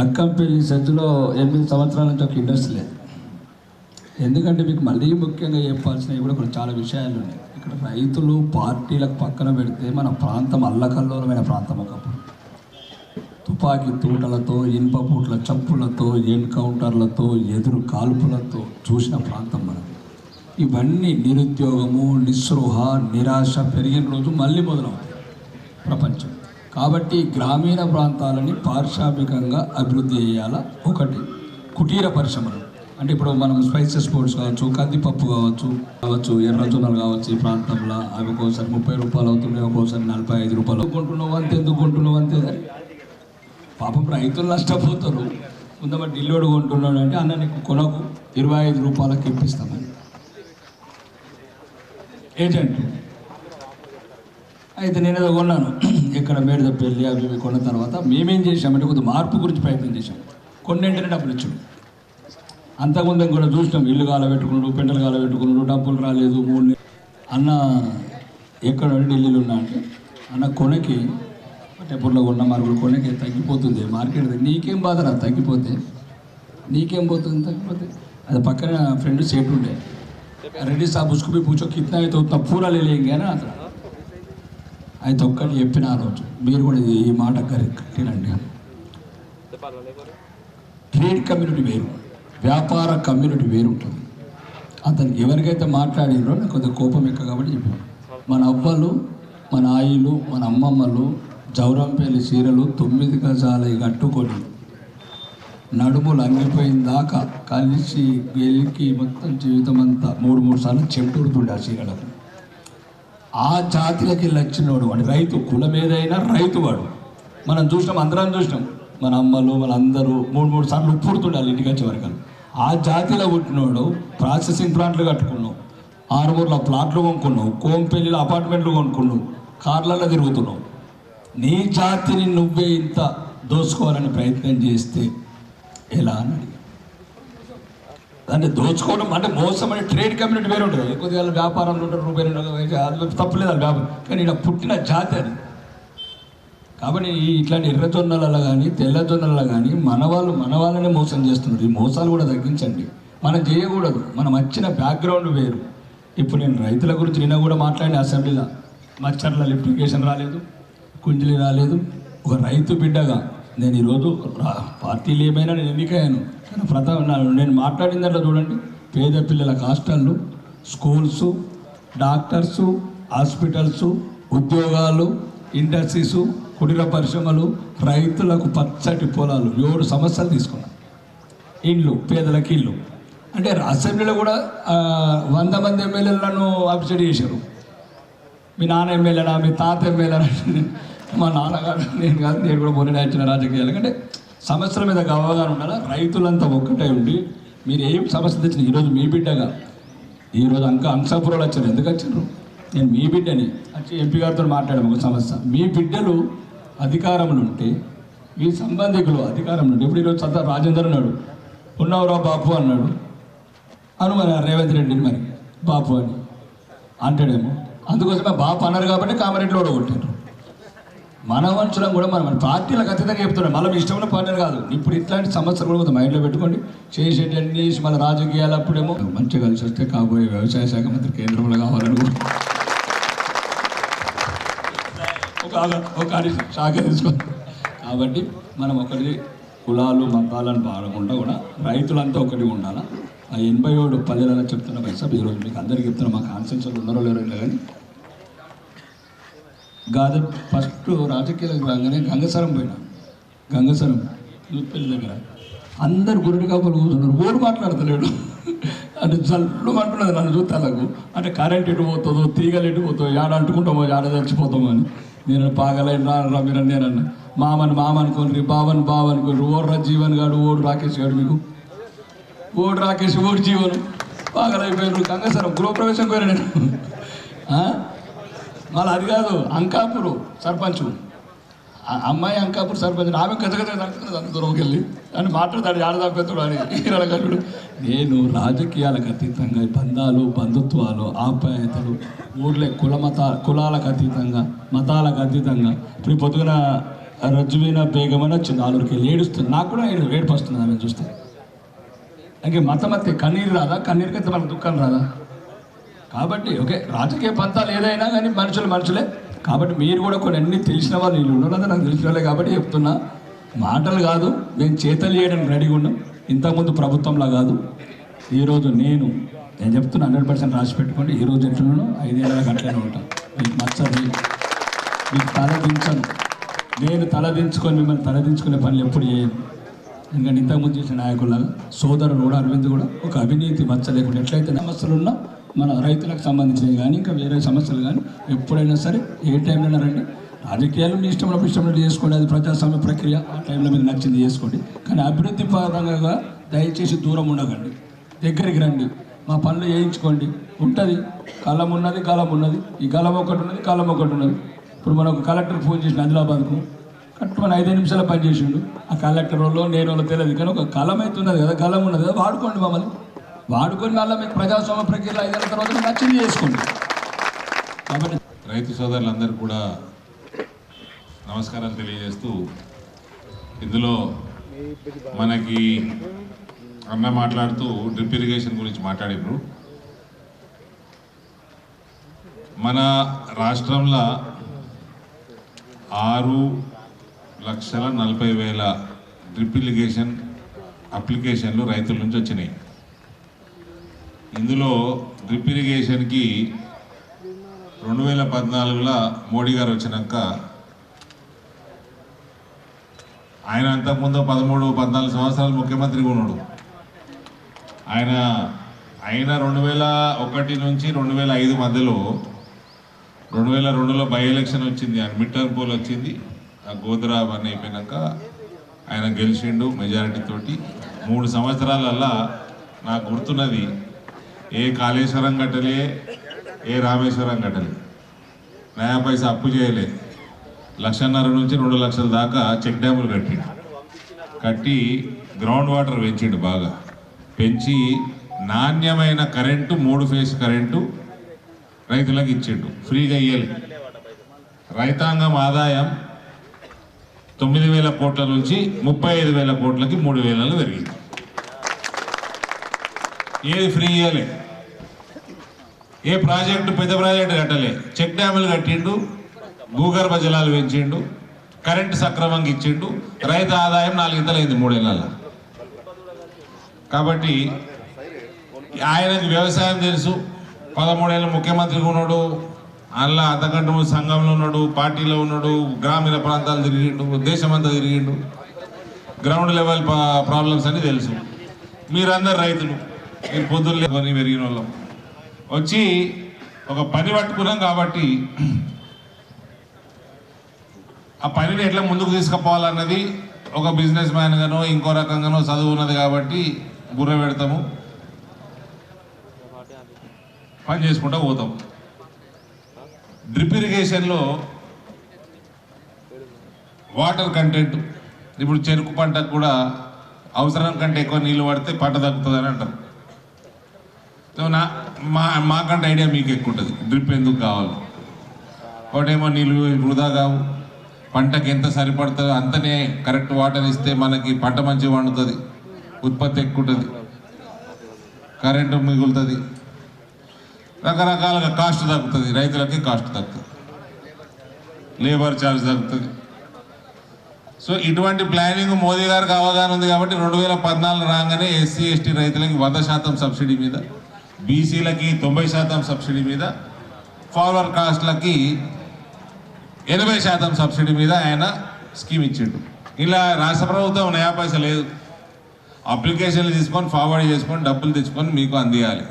లక్కంపల్లి సెజ్లో 8 సంవత్సరాల నుంచి ఒక ఇండస్ట్రీ లేదు. ఎందుకంటే మీకు మళ్ళీ ముఖ్యంగా చెప్పాల్సినవి కూడా కొన్ని చాలా విషయాలు ఉన్నాయి. ఇక్కడ రైతులు పార్టీలకు పక్కన పెడితే మన ప్రాంతం అల్లకల్లోలమైన ప్రాంతం. ఒకప్పుడు తుపాకీ తూటలతో, ఇనుప పూట్ల చప్పులతో, ఎన్కౌంటర్లతో, ఎదురు కాల్పులతో చూసిన ప్రాంతం మనది. ఇవన్నీ నిరుద్యోగము, నిస్పృహ, నిరాశ పెరిగిన రోజు మళ్ళీ మొదలవుతాయి ప్రపంచం. కాబట్టి గ్రామీణ ప్రాంతాలని పారిశ్రామికంగా అభివృద్ధి చేయాలా. ఒకటి కుటీర పరిశ్రమలు, అంటే ఇప్పుడు మనం స్పైసెస్ బోర్డ్స్ కావచ్చు, కందిపప్పు కావచ్చు, ఎర్రజొన్నలు కావచ్చు. ఈ ప్రాంతంలో అవి ఒక్కోసారి 30 రూపాయలు అవుతున్నాయి, ఒక్కోసారి 45 రూపాయలు. కొంటున్నావు అంతే, ఎందుకు కొంటున్నావు అంతే. పాపం రైతులు నష్టపోతారు. ముందమ్మ ఢిల్లీడు కొంటున్నాడు అంటే అన్న నీకు కొనకు 25 రూపాయలకి ఇప్పిస్తామని ఏజెంట్. అయితే నేను ఏదో కొన్నాను ఇక్కడ మేడదపల్లి అవి కొన్న తర్వాత మేమేం చేసామంటే కొద్దిగా మార్పు గురించి ప్రయత్నం చేశాం. కొన్నింటిని డబ్బులు ఇచ్చాడు. అంతకుముందు కూడా చూసినాం, ఇల్లు కాలబెట్టుకున్నాడు, పెంటలు కాలబెట్టుకున్నాడు, డబ్బులు రాలేదు. 3 అన్న ఎక్కడ ఢిల్లీలో ఉన్నా అంటే అన్న కొనకి టెంపుల్లో కొన్న మార్పులు కొనకి తగ్గిపోతుంది మార్కెట్. నీకేం బాధరా తగ్గిపోతే, నీకేం పోతుంది తగ్గిపోతే. అది పక్కన ఫ్రెండ్ సేట్ ఉండే, రెడ్డి సాబ్ ఉసుకు भी पूछो कितना है तो उतना पूरा ले लेंगे ना అతను. అయితే ఒక్కటి చెప్పిన ఆ రోజు మీరు కూడా ఈ మాట కరెక్టేనండి. ట్రేడ్ కమ్యూనిటీ వేరు, వ్యాపార కమ్యూనిటీ వేరు ఉంటుంది. అతనికి ఎవరికైతే మాట్లాడినో నాకు కొద్దిగా కోపం ఎక్కువ కాబట్టి చెప్పాను. మన అవ్వలు, మన ఆయిలు, మన అమ్మమ్మలు జౌరంపల్లి చీరలు 9 గజాలు కట్టుకొని నడుములు అంగిపోయిన దాకా కలిసి గెలికి మొత్తం జీవితం అంతా 3 సార్లు చెంటుడుతుండే ఆ చీరలకు. ఆ జాతిలోకి వెళ్ళి వచ్చినోడు వాడు రైతు. కులం ఏదైనా రైతు వాడు. మనం చూసినాం, అందరం చూసినాం. మన అమ్మలు వాళ్ళందరూ 3 సార్లు ఉప్పుడుతుండాలి ఇంటికి వచ్చే వరకు. ఆ జాతిలో పుట్టినోడు ప్రాసెసింగ్ ప్లాంట్లు కట్టుకున్నావు, ఆరుమూరులో ప్లాట్లు కొనుక్కున్నావు, కోంపల్లిలో అపార్ట్మెంట్లు కొనుక్కున్నావు, కార్లలో తిరుగుతున్నావు. నీ జాతిని నువ్వే ఇంత దోచుకోవాలని ప్రయత్నం చేస్తే ఎలా అని అడిగి, అంటే దోచుకోవడం అంటే మోసం అంటే ట్రేడ్ కమ్యూనిటీ వేరే ఉంటుంది. కొద్దిగా వ్యాపారంలో ఉంటారు, రూపాయలు తప్పులేదు అది వ్యాపారం, కానీ ఇలా పుట్టిన జాతి అది. కాబట్టి ఇట్లాంటి ఎర్రజొన్నలలో కానీ తెల్లజొన్నలలో కానీ మన వాళ్ళనే మోసం చేస్తున్నారు. ఈ మోసాలు కూడా తగ్గించండి. మనం చేయకూడదు. మనం వచ్చిన బ్యాక్గ్రౌండ్ వేరు. ఇప్పుడు నేను రైతుల గురించి నిన్న కూడా మాట్లాడిన అసెంబ్లీలో. మచ్చర్ల లిఫ్టికేషన్ రాలేదు, కుంజలి రాలేదు. ఒక రైతు బిడ్డగా నేను ఈరోజు పార్టీలు ఏమైనా నేను ఎన్నికయ్యాను, కానీ నేను మాట్లాడిన దాంట్లో చూడండి, పేద పిల్లల హాస్టళ్ళు, స్కూల్సు, డాక్టర్సు, హాస్పిటల్సు, ఉద్యోగాలు, ఇండస్ట్రీసు, కుటీర పరిశ్రమలు, రైతులకు పచ్చటి పొలాలు, 7 సమస్యలు తీసుకున్నాం. ఇండ్లు, పేదలకు ఇల్లు. అంటే అసెంబ్లీలో కూడా 100 మంది ఎమ్మెల్యేలు నన్ను అప్సెట్ చేశారు. మీ నాన్న ఎమ్మెల్యేనా, మీ తాత ఎమ్మెల్యేనా? మా నాన్నగారు నేను కాదు, నేను కూడా మొన్న వచ్చిన రాజకీయాలు. అంటే సమస్యల మీద అవగాహన ఉండాలి. రైతులంతా ఒక్కటే ఉండి మీరు ఏం సమస్య తెచ్చిన ఈరోజు మీ బిడ్డగా, ఈరోజు అంశాపురాలు వచ్చారు. ఎందుకు వచ్చారు? నేను మీ బిడ్డని వచ్చి ఎంపీ గారితో మాట్లాడాము. ఒక సమస్య, మీ బిడ్డలు అధికారంలో ఉంటే, మీ సంబంధికులు అధికారంలో ఉంటే, ఇప్పుడు ఈరోజు సత్తా రాజేందర్ అన్నాడు, ఉన్నవరా బాపు అన్నాడు అను, మరి రేవంత్ రెడ్డిని మరి బాపు అని అంటాడేమో. అందుకోసమే బాపు అన్నారు కాబట్టి కామారెడ్డిలో ఓడగొట్టారు. మన మనుషులం కూడా మన పార్టీలకు అతీతంగా చెప్తున్నాం. మళ్ళీ ఇష్టమైన పార్టీలు కాదు. ఇప్పుడు ఇట్లాంటి సమస్యలు కూడా కొంత మైండ్లో పెట్టుకోండి. చేసేటన్ని మళ్ళీ రాజకీయాలు అప్పుడేమో మంచిగా కలిసి వస్తే కాబోయే వ్యవసాయ శాఖ మంత్రి కేంద్రంలో కావాలని ఒక శాఖ తీసుకోవాలి. కాబట్టి మనం ఒకటి కులాలు మతాలను పాడకుండా కూడా రైతులంతా ఒకటి ఉండాలి. ఆ 87 పల్లెలలో చెప్తున్న పైసా ఈరోజు మీకు అందరికీ చెప్తున్నా, మా కాన్సెన్స్లో ఉన్నారో లేరో కానీ గాది ఫస్ట్ రాజకీయాలకు రాగానే గంగసరం పోయినా, గంగసరం యూత్పల్లి దగ్గర అందరు గురుడి కాపులు కూర్చున్నారు, ఓడు మాట్లాడతలేడు అంటే జల్లు అంటున్నది నన్ను చూస్తాలకు. అంటే కరెంట్ ఎటు పోతుందో, తీగలు ఎటు పోతుందో, ఏడ అంటుకుంటామో, ఏడ చచ్చిపోతామో అని. నేను పాగలేను రా మీరు నేనన్నా, మామనుకోండి, బావనుకోండి, ఓడ్రా జీవన్ గాడు, ఓడు రాకేష్ గాడు, మీకు ఓడు రాకేష్, ఓడు జీవన్ పాగలైపోయారు. గంగసరం గృహప్రవేశం పోయినా నేను. మళ్ళీ అది కాదు, అంకాపూర్ సర్పంచ్ అమ్మాయి, అంకాపూర్ సర్పంచ్ ఆమె గజగజ దూరంకి వెళ్ళి అని మాట్లాడతాడు, ఆడదాపెత్తుడు అని ఈరగడు. నేను రాజకీయాలకు అతీతంగా బంధాలు, బంధుత్వాలు, ఆప్యాయతలు, ఊర్లే కులాలకు అతీతంగా, మతాలకు అతీతంగా. ఇప్పుడు పొద్దున రజ్జువీన బేగమని వచ్చింది, 4 వెళ్ళి ఏడుస్తుంది. నాకు కూడా ఏడుపు వస్తుంది ఆమె చూస్తే. ఇంకే మతం అత్తే కన్నీరు రాదా? కన్నీరుకైతే మనకు దుఃఖం రాదా? కాబట్టి ఓకే, రాజకీయ పంతాలు ఏదైనా కానీ మనుషులే. కాబట్టి మీరు కూడా కొన్ని అన్నీ తెలిసిన వాళ్ళు వీళ్ళు ఉండదు, నాకు తెలిసిన వాళ్ళే కాబట్టి చెప్తున్నా. మాటలు కాదు, మేము చేతలు చేయడానికి రెడీగా ఉన్నాం. ఇంతకుముందు ప్రభుత్వంలా కాదు. ఈరోజు నేను చెప్తున్నా, 100% రాసి పెట్టుకోండి. ఈరోజు ఎట్లున్నాను 5 ఏళ్ళకి అట్లనే ఉంటాను. మీకు నచ్చదు, మీకు తలదించను. నేను తలదించుకొని మిమ్మల్ని తలదించుకునే పనులు ఎప్పుడు చేయను. ఎందుకంటే ఇంతకుముందు చేసిన నాయకులాగా సోదరుడు కూడా అరవింద్ కూడా ఒక అవినీతి మచ్చ లేకుండా ఎట్లయితే సమస్యలు ఉన్నా మన రైతులకు సంబంధించినవి కానీ ఇంకా వేరే సమస్యలు కానీ ఎప్పుడైనా సరే ఏ టైంలో రండి. రాజకీయాలు మీ ఇష్టం చేసుకోండి, అది ప్రజాస్వామ్య ప్రక్రియ. ఆ టైంలో మీకు నచ్చింది చేసుకోండి. కానీ అభివృద్ధి పరంగా దయచేసి దూరం ఉండకండి, దగ్గరికి రండి, మా పనులు చేయించుకోండి. ఉంటుంది కలం ఉన్నది, ఈ కలం ఒకటి ఉన్నది. ఇప్పుడు మన ఒక కలెక్టర్ ఫోన్ చేసిన ఆదిలాబాద్కు, కరెక్ట్ మన 5 నిమిషాలు పనిచేసిండు. ఆ కలెక్టర్ వాళ్ళు నేను వాళ్ళు తెలియదు, కానీ ఒక కలం అయితే ఉన్నది కదా, కలం ఉన్నది కదా, వాడుకోండి. మమ్మల్ని వాడుకొని వల్ల మీకు ప్రజాస్వామ్య ప్రక్రియలో 5 ఏళ్ళ తర్వాత నచ్చింది చేసుకోండి. కాబట్టి రైతు సోదరులందరూ కూడా నమస్కారాలు తెలియజేస్తూ, ఇందులో మనకి అన్న మాట్లాడుతూ డ్రిప్ ఇరిగేషన్ గురించి మాట్లాడినారు. మన రాష్ట్రంలో 6,40,000 డ్రిప్ ఇరిగేషన్ అప్లికేషన్లు రైతుల నుంచి వచ్చినాయి. ఇందులో డ్రిప్ ఇరిగేషన్కి 2014లో మోడీ గారు వచ్చినాక, ఆయన అంతకుముందు 13-14 సంవత్సరాలు ముఖ్యమంత్రిగా ఉన్నాడు. ఆయన 2001 నుంచి 2005 మధ్యలో 2002లో బై ఎలక్షన్ వచ్చింది, ఆయన మిడ్ టర్మ్ పోల్ వచ్చింది. ఆ గోధరా అవన్నీ అయిపోయినాక ఆయన గెలిచిండు మెజారిటీ తోటి. 3 సంవత్సరాలల్లా నాకు గుర్తున్నది, ఏ కాళేశ్వరం కట్టలే, ఏ రామేశ్వరం కట్టలే, నయా పైసా అప్పు చేయలే. 1,50,000 నుంచి 2 లక్షల దాకా చెక్ డ్యాములు కట్టి గ్రౌండ్ వాటర్ పెంచిండు. బాగా పెంచి నాణ్యమైన కరెంటు, 3 ఫేజ్ కరెంటు రైతులకు ఇచ్చిండు, ఫ్రీగా ఇయ్యాలి. రైతాంగం ఆదాయం 9,000 కోట్ల నుంచి 35,000 కోట్లకి 3,000 పెరిగింది. ఏది ఫ్రీ ఇయ్యాలి, ఏ ప్రాజెక్టు పెద్ద ప్రాజెక్టు కట్టలే, చెక్ డ్యాములు కట్టిండు, భూగర్భ జలాలు పెంచిండు, కరెంటు సక్రమంగా ఇచ్చిండు, రైతు ఆదాయం 4 ఇంతలైంది 3 ఏళ్ళల్లో. కాబట్టి ఆయనకి వ్యవసాయం తెలుసు, 13 ఏళ్ళు ముఖ్యమంత్రిగా ఉన్నాడు, అందులో అంతకంటే సంఘంలో ఉన్నాడు, పార్టీలో ఉన్నాడు, గ్రామీణ ప్రాంతాలు తిరిగిండు, దేశమంతా తిరిగిండు, గ్రౌండ్ లెవెల్ ప్రాబ్లమ్స్ అని తెలుసు. మీరందరు రైతులు, మీరు పొద్దున్న కొని పెరిగిన వాళ్ళం వచ్చి ఒక పని పట్టుకున్నాం. కాబట్టి ఆ పనిని ఎట్లా ముందుకు తీసుకుపోవాలన్నది ఒక బిజినెస్ మ్యాన్ గానో ఇంకో రకంగానో చదువు ఉన్నది కాబట్టి బుర్ర పెడతాము, పని చేసుకుంటూ పోతాం. డ్రిప్ ఇరిగేషన్లో వాటర్ కంటెంట్, ఇప్పుడు చెరుకు పంటకు కూడా అవసరం కంటే ఎక్కువ నీళ్ళు పడితే పంట తగ్గుతుందని అంటారు. సో మాకంటే ఐడియా మీకు ఎక్కువ ఉంటుంది డ్రిప్ ఎందుకు కావాలి. ఒకటేమో నీళ్ళు వృధా కావు, పంటకి ఎంత సరిపడుతుందో అంతనే కరెక్ట్ వాటర్ ఇస్తే మనకి పంట మంచిగా పండుతుంది, ఉత్పత్తి ఎక్కువ ఉంటుంది, కరెంటు మిగులుతుంది, రకరకాలుగా కాస్ట్ తగ్గుతుంది, రైతులకి కాస్ట్ తగ్గుతుంది, లేబర్ ఛార్జ్ తగ్గుతుంది. సో ఇటువంటి ప్లానింగ్ మోదీ గారికి అవగాహన ఉంది కాబట్టి 2014 రాగానే ఎస్సీ ఎస్టీ రైతులకి 100% సబ్సిడీ మీద, బీసీలకి 90% సబ్సిడీ మీద, ఫార్వర్డ్ కాస్ట్లకి 80% సబ్సిడీ మీద ఆయన స్కీమ్ ఇచ్చిండు. ఇలా రాష్ట్ర ప్రభుత్వం నయా పైసా లేదు, అప్లికేషన్లు తీసుకొని ఫార్వర్డ్ చేసుకొని డబ్బులు తెచ్చుకొని మీకు అందియాలి.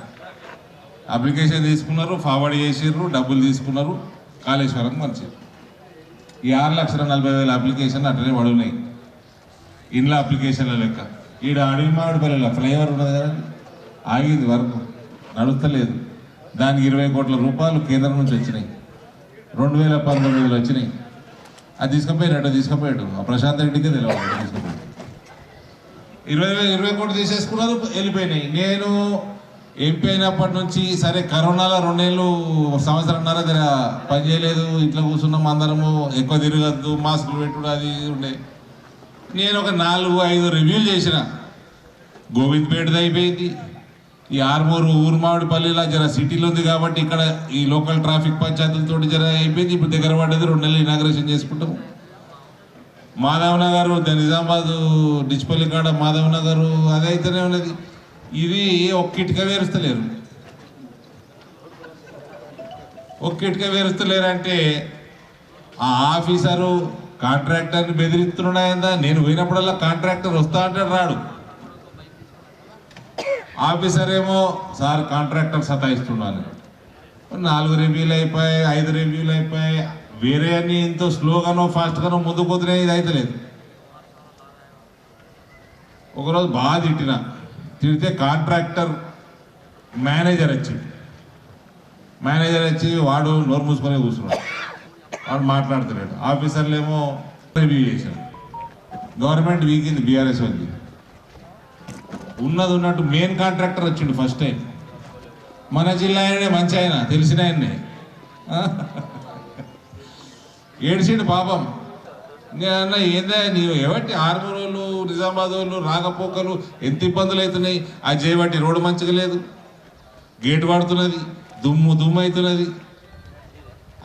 అప్లికేషన్ తీసుకున్నారు, ఫార్వర్డ్ చేసిర్రు, డబ్బులు తీసుకున్నారు, కాళేశ్వరం మంచిది. ఈ 6,40,000 అప్లికేషన్లు అట్లనే పడున్నాయి, ఇండ్ల అప్లికేషన్ల లెక్క. ఈడ అడవిమామిడిపల్లిలో ఫ్లైఓవర్ ఉన్నది కదా, ఆగింది, వర్క్ నడుస్తలేదు. దానికి 20 కోట్ల రూపాయలు కేంద్రం నుంచి వచ్చినాయి, 2019 వచ్చినాయి. అది తీసుకుపోయాడు ఆ ప్రశాంత్ రెడ్డికే తెలియదు, తీసుకుపోయాడు. 20 కోట్లు తీసేసుకున్నారు, వెళ్ళిపోయినాయి. నేను ఎంపీ అయినప్పటి నుంచి సరే కరోనాలో 2 నెలలు సంవత్సరంన్నర దగ్గర పని చేయలేదు, ఇంట్లో కూర్చున్నాం అందరము, ఎక్కువ తిరగద్దు, మాస్కులు పెట్టుడు అది ఉండే. నేను ఒక 4-5 రివ్యూలు చేసిన. గోవింద్పేటది అయిపోయింది, ఈ ఆర్మూరు ఊరుమామిడిపల్లిలా జర సిటీలో ఉంది కాబట్టి ఇక్కడ ఈ లోకల్ ట్రాఫిక్ పంచాయతీలతో జర అయిపోయింది. ఇప్పుడు దగ్గర పడ్డది, 2 నెలలు ఇనాగ్రేషన్ చేసుకుంటాము. మాధవ్ నగర్, నిజామాబాద్ డిచ్పల్లి కాడ మాధవ్ నగర్ అది అయితేనే ఉన్నది. ఇది ఒక్క ఇటుక వేరుస్తలేరంటే ఆ ఆఫీసరు కాంట్రాక్టర్ని బెదిరిస్తున్నాయందా. నేను పోయినప్పుడల్లా కాంట్రాక్టర్ వస్తా అంటాడు, రాడు. ఆఫీసర్ ఏమో సార్ కాంట్రాక్టర్ సతాయిస్తున్నాను. 4 రివ్యూలు అయిపోయాయి, 5 రివ్యూలు అయిపోయాయి. వేరే అన్ని ఎంతో స్లోగానో ఫాస్ట్గానో ముందుకు పోతున్నాయి, ఇది అయితలేదు. ఒకరోజు బాగా తిడితే కాంట్రాక్టర్ మేనేజర్ వచ్చి వాడు నోరు మూసుకొని కూర్చున్నాడు, వాడు మాట్లాడుతున్నాడు. ఆఫీసర్లు ఏమో రివ్యూ చేశారు. గవర్నమెంట్ వీకింది, బీఆర్ఎస్ వాళ్ళకి ఉన్నట్టు మెయిన్ కాంట్రాక్టర్ వచ్చిండు ఫస్ట్ టైం. మన జిల్లా ఆయనే, మంచి ఆయన, తెలిసిన ఆయన్నే. ఏడిసిండు పాపం. నేనన్నా ఏందా నీవు ఏబట్టి ఆర్మూర్ వాళ్ళు, నిజామాబాద్ వాళ్ళు, రాకపోకలు ఎంత ఇబ్బందులు అవుతున్నాయి. ఆ చేయబట్టి రోడ్డు మంచిగా లేదు, గేటు పడుతున్నది, దుమ్ము అవుతున్నది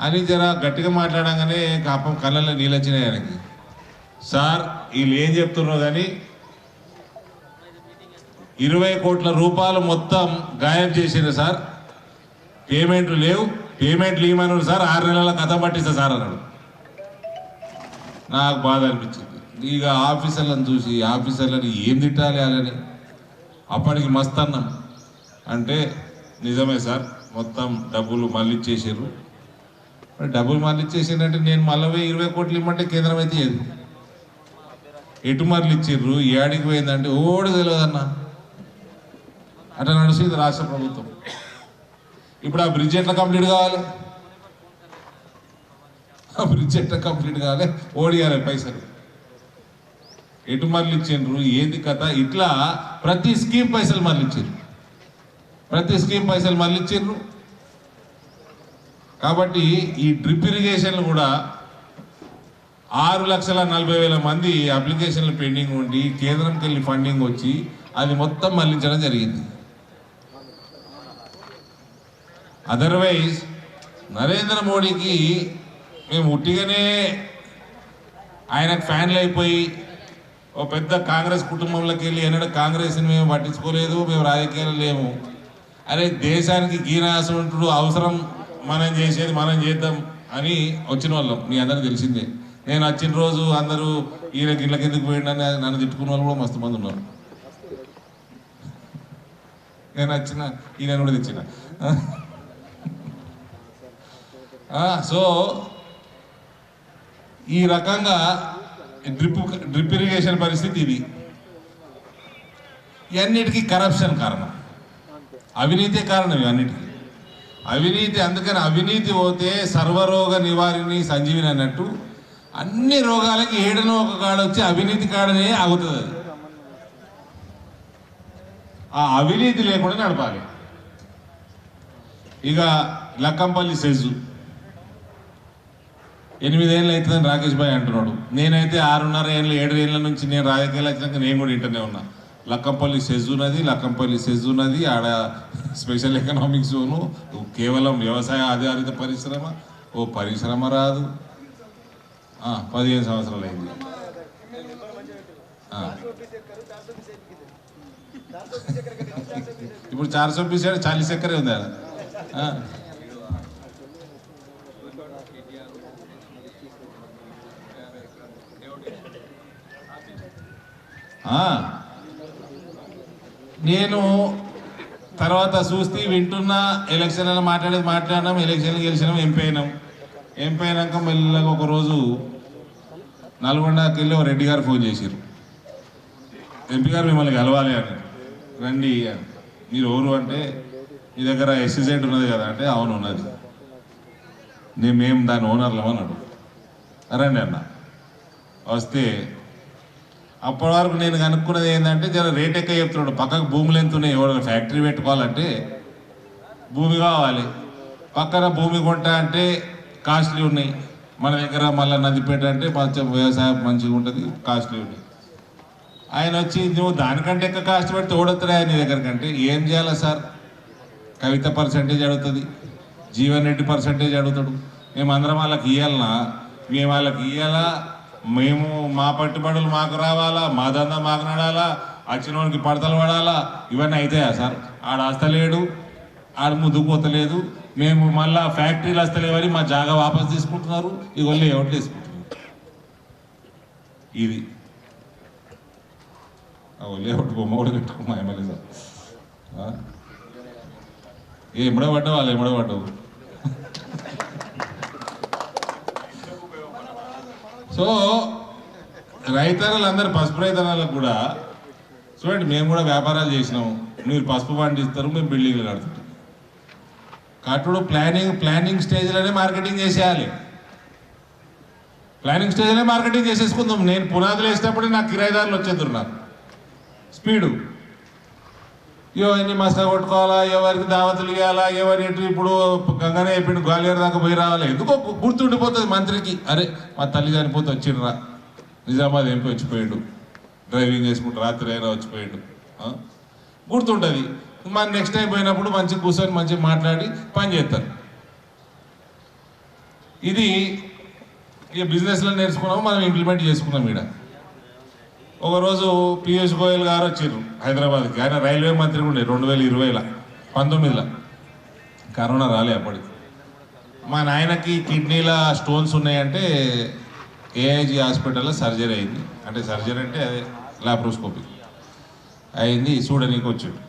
అని జర గట్టిగా మాట్లాడంగానే పాపం కళ్ళల్లో నీళ్ళు వచ్చినాయి ఆయనకి. సార్ వీళ్ళు ఏం చెప్తున్నారు కానీ 20 కోట్ల రూపాయలు మొత్తం గాయబ్ చేసింది సార్, పేమెంట్లు లేవు, పేమెంట్లు ఇవ్వమన్నారు సార్, 6 నెలల కథ పట్టిస్తా సార్ అన్నాడు. నాకు బాధ అనిపించింది. ఇక ఆఫీసర్లను చూసి ఆఫీసర్లను ఏం తిట్టాలి వాళ్ళని. అప్పటికి మస్త్ అన్నాం అంటే నిజమే సార్, మొత్తం డబ్బులు మళ్ళీ ఇచ్చేసారు. డబ్బులు మళ్ళీ ఇచ్చేసిందంటే నేను మళ్ళీ 20 కోట్లు ఇమ్మంటే కేంద్రం అయితే ఏది ఎటు మరలు ఇచ్చిర్రు, ఏడికి పోయిందంటే ఓడి తెలియదన్న. అట్లా నడుస్తుంది రాష్ట్ర ప్రభుత్వం. ఇప్పుడు ఆ బ్రిడ్జ్ ఎట్లా కంప్లీట్ కావాలి, ఓడియాలి పైసలు, ఎటు మరలు ఇచ్చిండ్రు, ఏంది కథ. ఇట్లా ప్రతి స్కీమ్ పైసలు మళ్ళీ ఇచ్చిండ్రు. కాబట్టి ఈ డ్రిప్ ఇరిగేషన్లు కూడా 6,40,000 మంది అప్లికేషన్లు పెండింగ్ ఉండి కేంద్రంకి వెళ్ళి ఫండింగ్ వచ్చి అది మొత్తం మళ్లించడం జరిగింది. అదర్వైజ్ నరేంద్ర మోడీకి మేము ఉట్టిగానే ఆయనకు ఫ్యాన్లు అయిపోయి ఓ పెద్ద కాంగ్రెస్ కుటుంబంలోకి వెళ్ళి ఎన్నడూ కాంగ్రెస్ని మేము పట్టించుకోలేదు, మేము రాజకీయాలు లేము. అరే దేశానికి గీనాసుంటుడు అవసరం, మనం చేసేది మనం చేద్దాం అని వచ్చిన వాళ్ళం. మీ అందరికీ తెలిసిందే. నేను వచ్చిన రోజు అందరూ ఈయనకి ఇళ్ళకి ఎందుకు పోయిండని నన్ను తిట్టుకున్న వాళ్ళు కూడా మస్తు మంది ఉన్నారు. నేను వచ్చిన ఈయన కూడా తెచ్చిన. సో ఈ రకంగా డ్రిప్ ఇరిగేషన్ పరిస్థితి ఇది. ఇవన్నిటికీ కరప్షన్ కారణం, అవినీతి కారణం. ఇవన్నిటికీ అవినీతి. అందుకని అవినీతి పోతే సర్వరోగ నివారిణి సంజీవిని అన్నట్టు అన్ని రోగాలకి ఏడనో ఒక కాడ వచ్చి అవినీతి కాడనే ఆగుతుంది. అది ఆ అవినీతి లేకుండా నడపాలి. ఇక లక్కంపల్లి సెజ్ 8 ఏళ్ళు అవుతుందని రాకేష్ భాయ్ అంటున్నాడు. నేనైతే 6.5 ఏళ్ళు 7 ఏళ్ళ నుంచి నేను రాజకీయాలు వచ్చినాక నేను కూడా ఇంటనే ఉన్నా. లక్కంపల్లి సెజ్ ఉన్నది, ఆడ స్పెషల్ ఎకనామిక్ జోను, కేవలం వ్యవసాయ ఆధారిత పరిశ్రమ. ఓ పరిశ్రమ రాదు. 15 సంవత్సరాలు అయింది. ఇప్పుడు 420 40 ఎకరే ఉంది ఆడ. నేను తర్వాత చూస్తే వింటున్నా, ఎలక్షన్లలో మాట్లాడినాం, ఎలక్షన్లు గెలిచినాం, ఎంపీ అయినాక మెల్లగా ఒకరోజు నల్గొండకి వెళ్ళి ఒక రెడ్డి గారు ఫోన్ చేశారు, ఎంపీ గారు మిమ్మల్ని కలవాలి అని, రండి అని. మీరు ఎవరు అంటే, మీ దగ్గర ఎస్సీజెడ్ ఉన్నది కదా అంటే, అవును ఉన్నది, మేము దాని ఓనర్లం అన్నాడు. రండి అన్న. వస్తే అప్పటి వరకు నేను కనుక్కున్నది ఏంటంటే, జర రేట్ ఎక్కువ చెప్తున్నాడు, పక్కకు భూములు ఎంత ఉన్నాయి, ఎవరైనా ఫ్యాక్టరీ పెట్టుకోవాలంటే భూమి కావాలి, పక్కన భూమి కొంట అంటే కాస్ట్లీ ఉన్నాయి, మన దగ్గర మళ్ళీ నదిపేట అంటే కొంచెం వ్యవసాయం మంచిగా ఉంటుంది, కాస్ట్లీ ఉన్నాయి. ఆయన వచ్చి నువ్వు దానికంటే ఎక్కువ కాస్ట్ పెడితే ఓడొద్దురా నీ దగ్గర కంటే. ఏం చేయాలా సార్, కవిత పర్సంటేజ్ అడుగుతుంది, జీవన్ రెడ్డి పర్సంటేజ్ అడుగుతాడు, మేమందరం వాళ్ళకి ఇవ్వాలనా, మేము వాళ్ళకి ఇవ్వాలా, మేము మా పట్టుబడులు మాకు రావాలా, మా దందా మాకు నడాలా, వచ్చినోడికి పడతలు పడాలా, ఇవన్నీ అవుతాయా సార్? ఆడ వస్తలేడు, ఆడ ముందుకు పోతలేదు, మేము మళ్ళా ఫ్యాక్టరీలు వస్తలేవని మా జాగా వాపస్ తీసుకుంటున్నారు, ఇవన్నీ ఎవరు తీసుకుంటున్నారు. ఇది లేఅవుట్ బొమ్మ కూడా పెట్టుకున్నా ఎమ్మెల్యే సార్. ఎమ్మడో పడ్డావు, వాళ్ళు ఎమ్మడో పడ్డావు. సో రైతన్నలందరూ, పసుపు రైతన్నలకు కూడా చూడండి, మేము కూడా వ్యాపారాలు చేసినాము, మీరు పసుపు పండిస్తారు, మేము బిల్డింగ్లు కడుతుంటాం. కట్టుడు ప్లానింగ్ స్టేజ్లోనే మార్కెటింగ్ చేసేయాలి, ప్లానింగ్ స్టేజ్లోనే మార్కెటింగ్ చేసేసుకుందాం. నేను పునాదులు వేసేటప్పుడే నాకు కిరాయిదారులు వచ్చేద్దరు, నాకు స్పీడు, ఇవన్నీ మస్తా కొట్టుకోవాలా, ఎవరికి దావతులు ఇవ్వాలా, ఎవరి ఎటు ఇప్పుడు గంగనే అయిపోయింది, గ్వాలియర్ దాకా పోయి రావాలి, ఎందుకో గుర్తుండిపోతుంది మంత్రికి, అరే మా తల్లి చనిపోతే వచ్చిండ్రా, నిజామాబాద్ ఎంపీ వచ్చిపోయాడు, డ్రైవింగ్ చేసుకుంటూ రాత్రి అయినా వచ్చిపోయాడు, గుర్తుంటుంది. మన నెక్స్ట్ టైం పోయినప్పుడు మంచిగా కూర్చొని మంచిగా మాట్లాడి పని చేస్తారు. ఇది ఇక బిజినెస్లో నేర్చుకున్నాము, మనం ఇంప్లిమెంట్ చేసుకున్నాం. ఇక్కడ ఒకరోజు పీయూష్ గోయల్ గారు వచ్చారు హైదరాబాద్కి, ఆయన రైల్వే మంత్రి ఉండే 2019లో, కరోనా రాలే అప్పటికి. మా నాయనకి కిడ్నీల స్టోన్స్ ఉన్నాయంటే ఏఐజీ హాస్పిటల్లో సర్జరీ అయింది, అంటే సర్జరీ అంటే అదే లాప్రోస్కోపీ అయింది, చూడనీకి వచ్చాడు.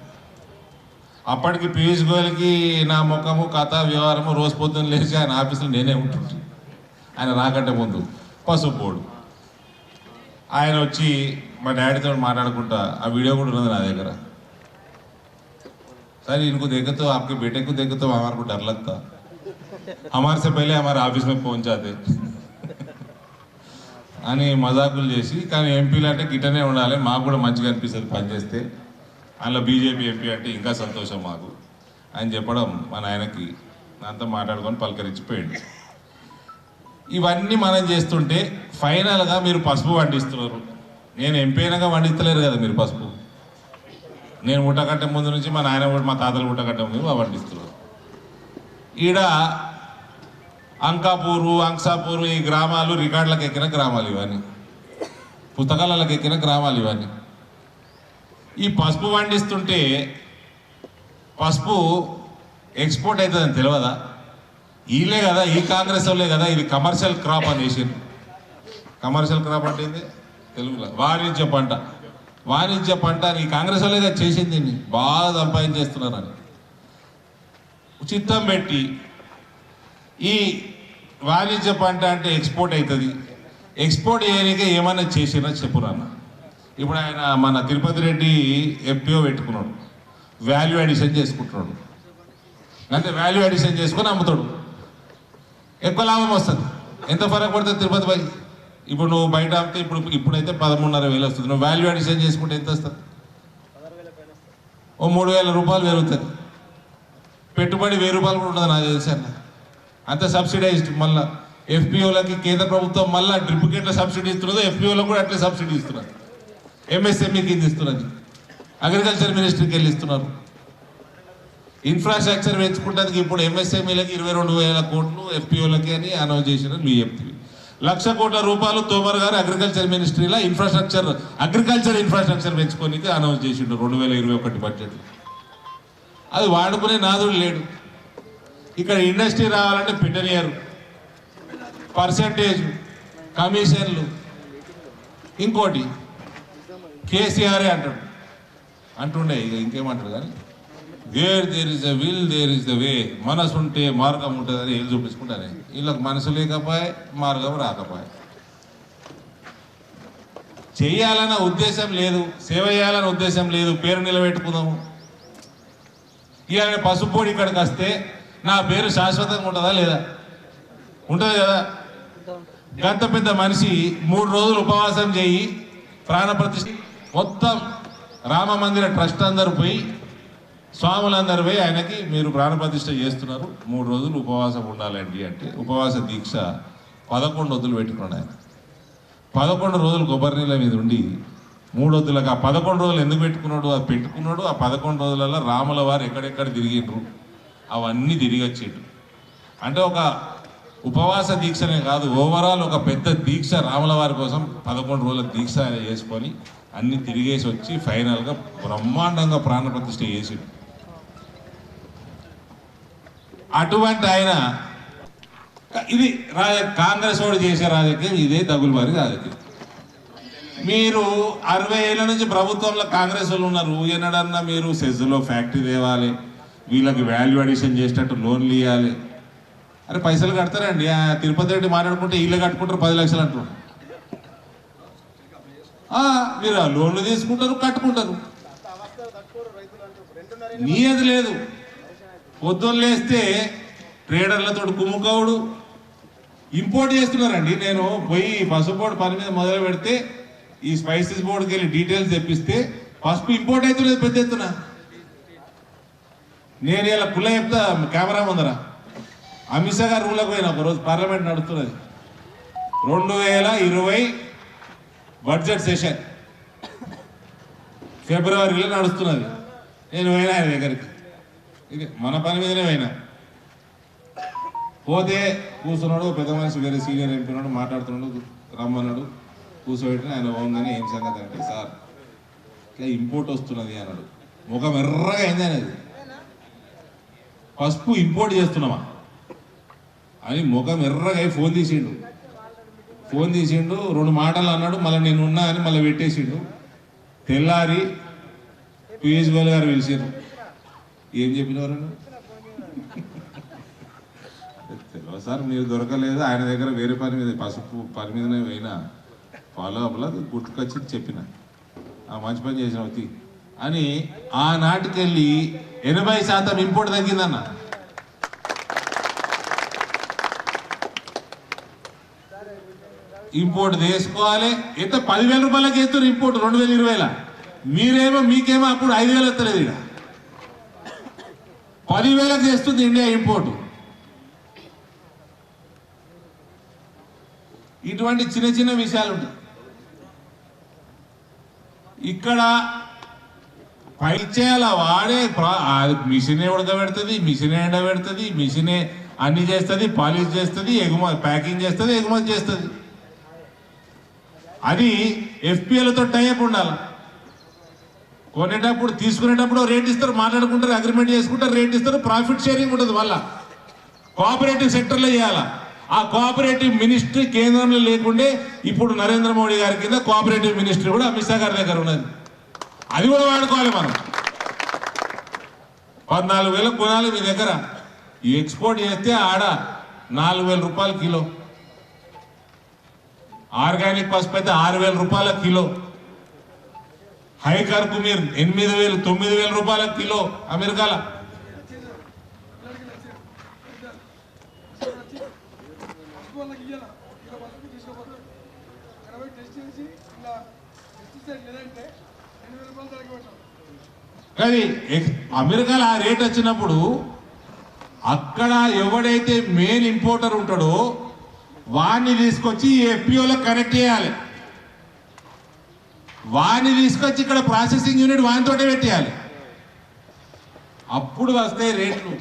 అప్పటికి పీయూష్ గోయల్కి నా ముఖము కథ వ్యవహారము రోజు పొద్దున్న లేచి ఆయన ఆఫీసులో నేనే ఉంటుంటే, ఆయన రాకంటే ముందు పసుపు బోర్డు. ఆయన వచ్చి మా డాడీతో మాట్లాడుకుంటా, ఆ వీడియో కూడా ఉన్నది నా దగ్గర, सर इनको देखो तो आपके बेटे को देखो तो हमारे को डर लगता, हमारे से पहले हमारे ऑफिस में पहुंच जाते అని మజాకులు చేసి. కానీ ఎంపీలు అంటే గిట్టనే ఉండాలి, మాకు కూడా మంచిగా అనిపిస్తుంది పనిచేస్తే, అందులో బీజేపీ ఎంపీ అంటే ఇంకా సంతోషం మాకు అని చెప్పడం మా నాయనకి నాతో మాట్లాడుకొని పలకరించిపోయింది. ఇవన్నీ మనం చేస్తుంటే ఫైనల్గా మీరు పసుపు పండిస్తున్నారు. నేను ఎంపీ అయినాక పండిస్తలేరు కదా మీరు పసుపు, నేను ముట్టకట్టే ముందు నుంచి మా నాయన కూడా మా తాతలు ముట్టకట్టే ముందు పండిస్తున్నారు. ఈడ అంకాపూరు, అంక్సాపూరు ఈ గ్రామాలు రికార్డులకు ఎక్కిన గ్రామాలు, ఇవన్నీ పుస్తకాలకు ఎక్కిన గ్రామాలు ఇవన్నీ. ఈ పసుపు పండిస్తుంటే పసుపు ఎక్స్పోర్ట్ అవుతుందని తెలియదా? వీళ్ళే కదా, ఈ కాంగ్రెస్ వాళ్ళే కదా ఇది కమర్షియల్ క్రాప్ అని వేసింది. కమర్షియల్ క్రాప్ అంటే ఏంది తెలుగులో? వాణిజ్య పంట. వాణిజ్య పంట అని కాంగ్రెస్ వాళ్ళే కదా చేసింది, దీన్ని బాగా సంపాదించేస్తున్నారని చిత్తం పెట్టి ఈ వాణిజ్య పంట అంటే ఎక్స్పోర్ట్ అవుతుంది. ఎక్స్పోర్ట్ చేయడానికే ఏమైనా చేసినా చెప్పురన్న. ఇప్పుడు ఆయన మన తిరుపతి రెడ్డి ఎఫ్పిఓ పెట్టుకున్నాడు, వాల్యూ అడిషన్ చేసుకుంటున్నాడు, అంటే వాల్యూ అడిషన్ చేసుకొని అమ్ముతాడు, ఎక్కువ లాభం వస్తుంది. ఎంత ఫరక్ పడుతుంది తిరుపతి పై? ఇప్పుడు నువ్వు బయట అమ్మితే ఇప్పుడైతే 13,500 వస్తుంది, నువ్వు వాల్యూ అడిషన్ చేసుకుంటే ఎంత వస్తుంది? ఓ 3,000 రూపాయలు పెరుగుతుంది. పెట్టుబడి 1,000 రూపాయలు కూడా ఉండదు నాకు తెలిసి అన్న, అంత సబ్సిడైజ్డ్. మళ్ళీ ఎఫ్పిఓలకి కేంద్ర ప్రభుత్వం మళ్ళీ డ్రిప్కి ఎట్లా సబ్సిడీ ఇస్తున్నదో ఎఫ్పిఓలకు కూడా అట్లే సబ్సిడీ ఇస్తున్నారు. ఎంఎస్ఎంఈ కింద ఇస్తున్నది, అగ్రికల్చర్ మినిస్ట్రీకి వెళ్ళి ఇస్తున్నారు. ఇన్ఫ్రాస్ట్రక్చర్ పెంచుకుంటానికి ఇప్పుడు ఎంఎస్ఎంఈలకి 22,000 కోట్లు, ఎఫ్పిఓలకి అని అనౌన్స్ చేసిన మీ చెప్తుంది. 1,00,000 కోట్ల రూపాయలు తోమర్ గారు అగ్రికల్చర్ మినిస్ట్రీలో అగ్రికల్చర్ ఇన్ఫ్రాస్ట్రక్చర్ పెంచుకోనికి అనౌన్స్ చేసిండు 2021 బడ్జెట్. అది వాడుకునే నాదుడు లేడు. ఇక్కడ ఇండస్ట్రీ రావాలంటే పెట్టనియరు, పర్సెంటేజ్ కమిషన్లు. ఇంకోటి కేసీఆరే అంటుండే, ఇక ఇంకేమంటారు కానీ where there is the will there is the way, మనసు ఉంటే మార్గం ఉంటుందని ఏం చూపించుకుంటానే. వీళ్ళకి మనసు లేకపోయే, మార్గం రాకపోయే. చేయాలన్న ఉద్దేశం లేదు, సేవ చేయాలన్న ఉద్దేశం లేదు, పేరు నిలబెట్టుకుందాము. ఇవాళ పసుపుపోడి ఇక్కడికి వస్తే నా పేరు శాశ్వతంగా ఉంటుందా లేదా? ఉంటుంది కదా. గంత పెద్ద మనిషి 3 రోజులు ఉపవాసం చేయి ప్రాణప్రతిష్ఠ మొత్తం రామ మందిర ట్రస్ట్ అందరూ పోయి, స్వాములందరూ పోయి ఆయనకి మీరు ప్రాణప్రతిష్ఠ చేస్తున్నారు, 3 రోజులు ఉపవాసం ఉండాలండి అంటే ఉపవాస దీక్ష 11 వద్దులు పెట్టుకున్నాడు ఆయన. 11 రోజులు కొబ్బరి నీళ్ళ మీద ఉండి 3 వద్దులకు ఆ 11 రోజులు ఎందుకు పెట్టుకున్నాడు? అది పెట్టుకున్నాడు. ఆ 11 రోజులలో రాముల వారు ఎక్కడెక్కడ తిరిగిండ్రు అవన్నీ తిరిగి వచ్చిండు. అంటే ఒక ఉపవాస దీక్షనే కాదు, ఓవరాల్ ఒక పెద్ద దీక్ష రాముల వారి కోసం 11 రోజుల దీక్ష ఆయన చేసుకొని అన్ని తిరిగేసి వచ్చి ఫైనల్గా బ్రహ్మాండంగా ప్రాణప్రతిష్ఠ చేసిండు. అటువంటి ఆయన ఇది కాంగ్రెస్ వాడు చేసే రాజకీయం, ఇదే తగులుబారి రాజకీయం. మీరు 60 ఏళ్ళ నుంచి ప్రభుత్వంలో కాంగ్రెస్ వాళ్ళు ఉన్నారు. ఎన్నడన్నా మీరు సెజ్లో ఫ్యాక్టరీ తేవాలి, వీళ్ళకి వాల్యూ అడిషన్ చేసేటట్టు లోన్లు ఇవ్వాలి. అరే పైసలు కడతారండి. తిరుపతి రెడ్డి మాట్లాడుకుంటే ఇల్లు కట్టుకుంటారు 10 లక్షలు అంటారు. మీరు లోన్లు తీసుకుంటారు, కట్టుకుంటారు. నీయది లేదు. పొద్దున్న లేస్తే ట్రేడర్లతో కుమ్ముకోవుడు, ఇంపోర్ట్ చేస్తున్నారండి. నేను పోయి పసుపు బోర్డు పని మీద మొదలు పెడితే ఈ స్పైసెస్ బోర్డుకి వెళ్ళి డీటెయిల్స్ తెప్పిస్తే పసుపు ఇంపోర్ట్ అవుతున్నది పెద్ద ఎత్తున. నేను ఇలా కుల్ల చెప్తా కెమెరా ముందర. అమిత్ షా గారు రూలకు పోయినా ఒకరోజు, పార్లమెంట్ నడుస్తున్నది 2020 బడ్జెట్ సెషన్ ఫిబ్రవరిలో నడుస్తున్నది. నేను పోయినా ఆయన దగ్గరికి, ఇది మన పని మీదనే పోయినా. పోతే కూర్చున్నాడు పెద్ద మనిషి, వేరే సీనియర్ ఎంపీ ఉన్నాడు, మాట్లాడుతున్నాడు, రమ్మన్నాడు. కూర్చోబెట్టిన ఆయన పోగానే ఏం సంగతి అంటే, సార్ ఇట్లా ఇంపోర్ట్ వస్తున్నది అన్నాడు. ముఖం ఎర్రగా అయింది అనేది. పసుపు ఇంపోర్ట్ చేస్తున్నామా అని ముఖం ఎర్రగా ఫోన్ తీసిండు. 2 మాటలు అన్నాడు, మళ్ళీ నేను ఉన్నా అని మళ్ళీ పెట్టేసిండు. తెల్లారి పీయూష్ గోయల్ గారు పిలిచారు. ఏం చెప్పినవారని తెలియదు సార్, మీరు దొరకలేదు, ఆయన దగ్గర వేరే పని మీద పసుపు పని మీదనే పోయినా ఫాలో అప్లా గుర్తుకొచ్చి చెప్పిన, మంచి పని చేసిన అవుతాయి అని. ఆనాటికెళ్ళి 80% ఇంపోర్ట్ తగ్గిందన్న. ఇంపోర్ట్ చేసుకోవాలి. ఎంత 10,000 రూపాయలకి ఎత్తురు ఇంపోర్ట్ 2020. మీకేమో అప్పుడు 5,000 ఎత్తలేదు. ఇక్కడ 10,000కి చేస్తుంది ఇండియా ఇంపోర్ట్. ఇటువంటి చిన్న చిన్న విషయాలు ఉంటాయి. ఇక్కడ పై చేయాల వాడే మిషనే ఉడకబెడుతుంది, మిషనే ఎండబెడుతుంది, మిషనే అన్ని చేస్తుంది, పాలిష్ చేస్తుంది, ప్యాకింగ్ చేస్తుంది, ఎగుమతి చేస్తుంది. అది ఎఫ్పిఎలతో టైప్ ఉండాలి. కొనేటప్పుడు తీసుకునేటప్పుడు రేట్ ఇస్తారు, మాట్లాడుకుంటారు, అగ్రిమెంట్ చేసుకుంటారు, రేట్ ఇస్తారు, ప్రాఫిట్ షేరింగ్ ఉంటుంది. వల్ల కోఆపరేటివ్ సెక్టర్లో చేయాలా. ఆ కోఆపరేటివ్ మినిస్ట్రీ కేంద్రంలో లేకుండే ఇప్పుడు నరేంద్ర మోడీ గారి కింద కోఆపరేటివ్ మినిస్ట్రీ కూడా అమిత్ షా గారి దగ్గర ఉన్నది. అది కూడా వాడుకోవాలి మనం. 14,000 కొనాలి మీ దగ్గర. ఎక్స్పోర్ట్ చేస్తే ఆడ 4,000 రూపాయలు కిలో. ఆర్గానిక్ పసుపు అయితే 6,000 రూపాయల కిలో. హై కార్కు మీరు 8,000 9,000 రూపాయల కిలో అమెరికాలో. కానీ అమెరికాలో ఆ రేట్ వచ్చినప్పుడు అక్కడ ఎవడైతే మెయిన్ ఇంపోర్టర్ ఉంటాడో వాడిని తీసుకొచ్చి ఎఫ్పిఓలో కనెక్ట్ చేయాలి. వాడిని తీసుకొచ్చి ఇక్కడ ప్రాసెసింగ్ యూనిట్ వానితోటే పెట్టేయాలి. అప్పుడు వస్తాయి రేట్లు.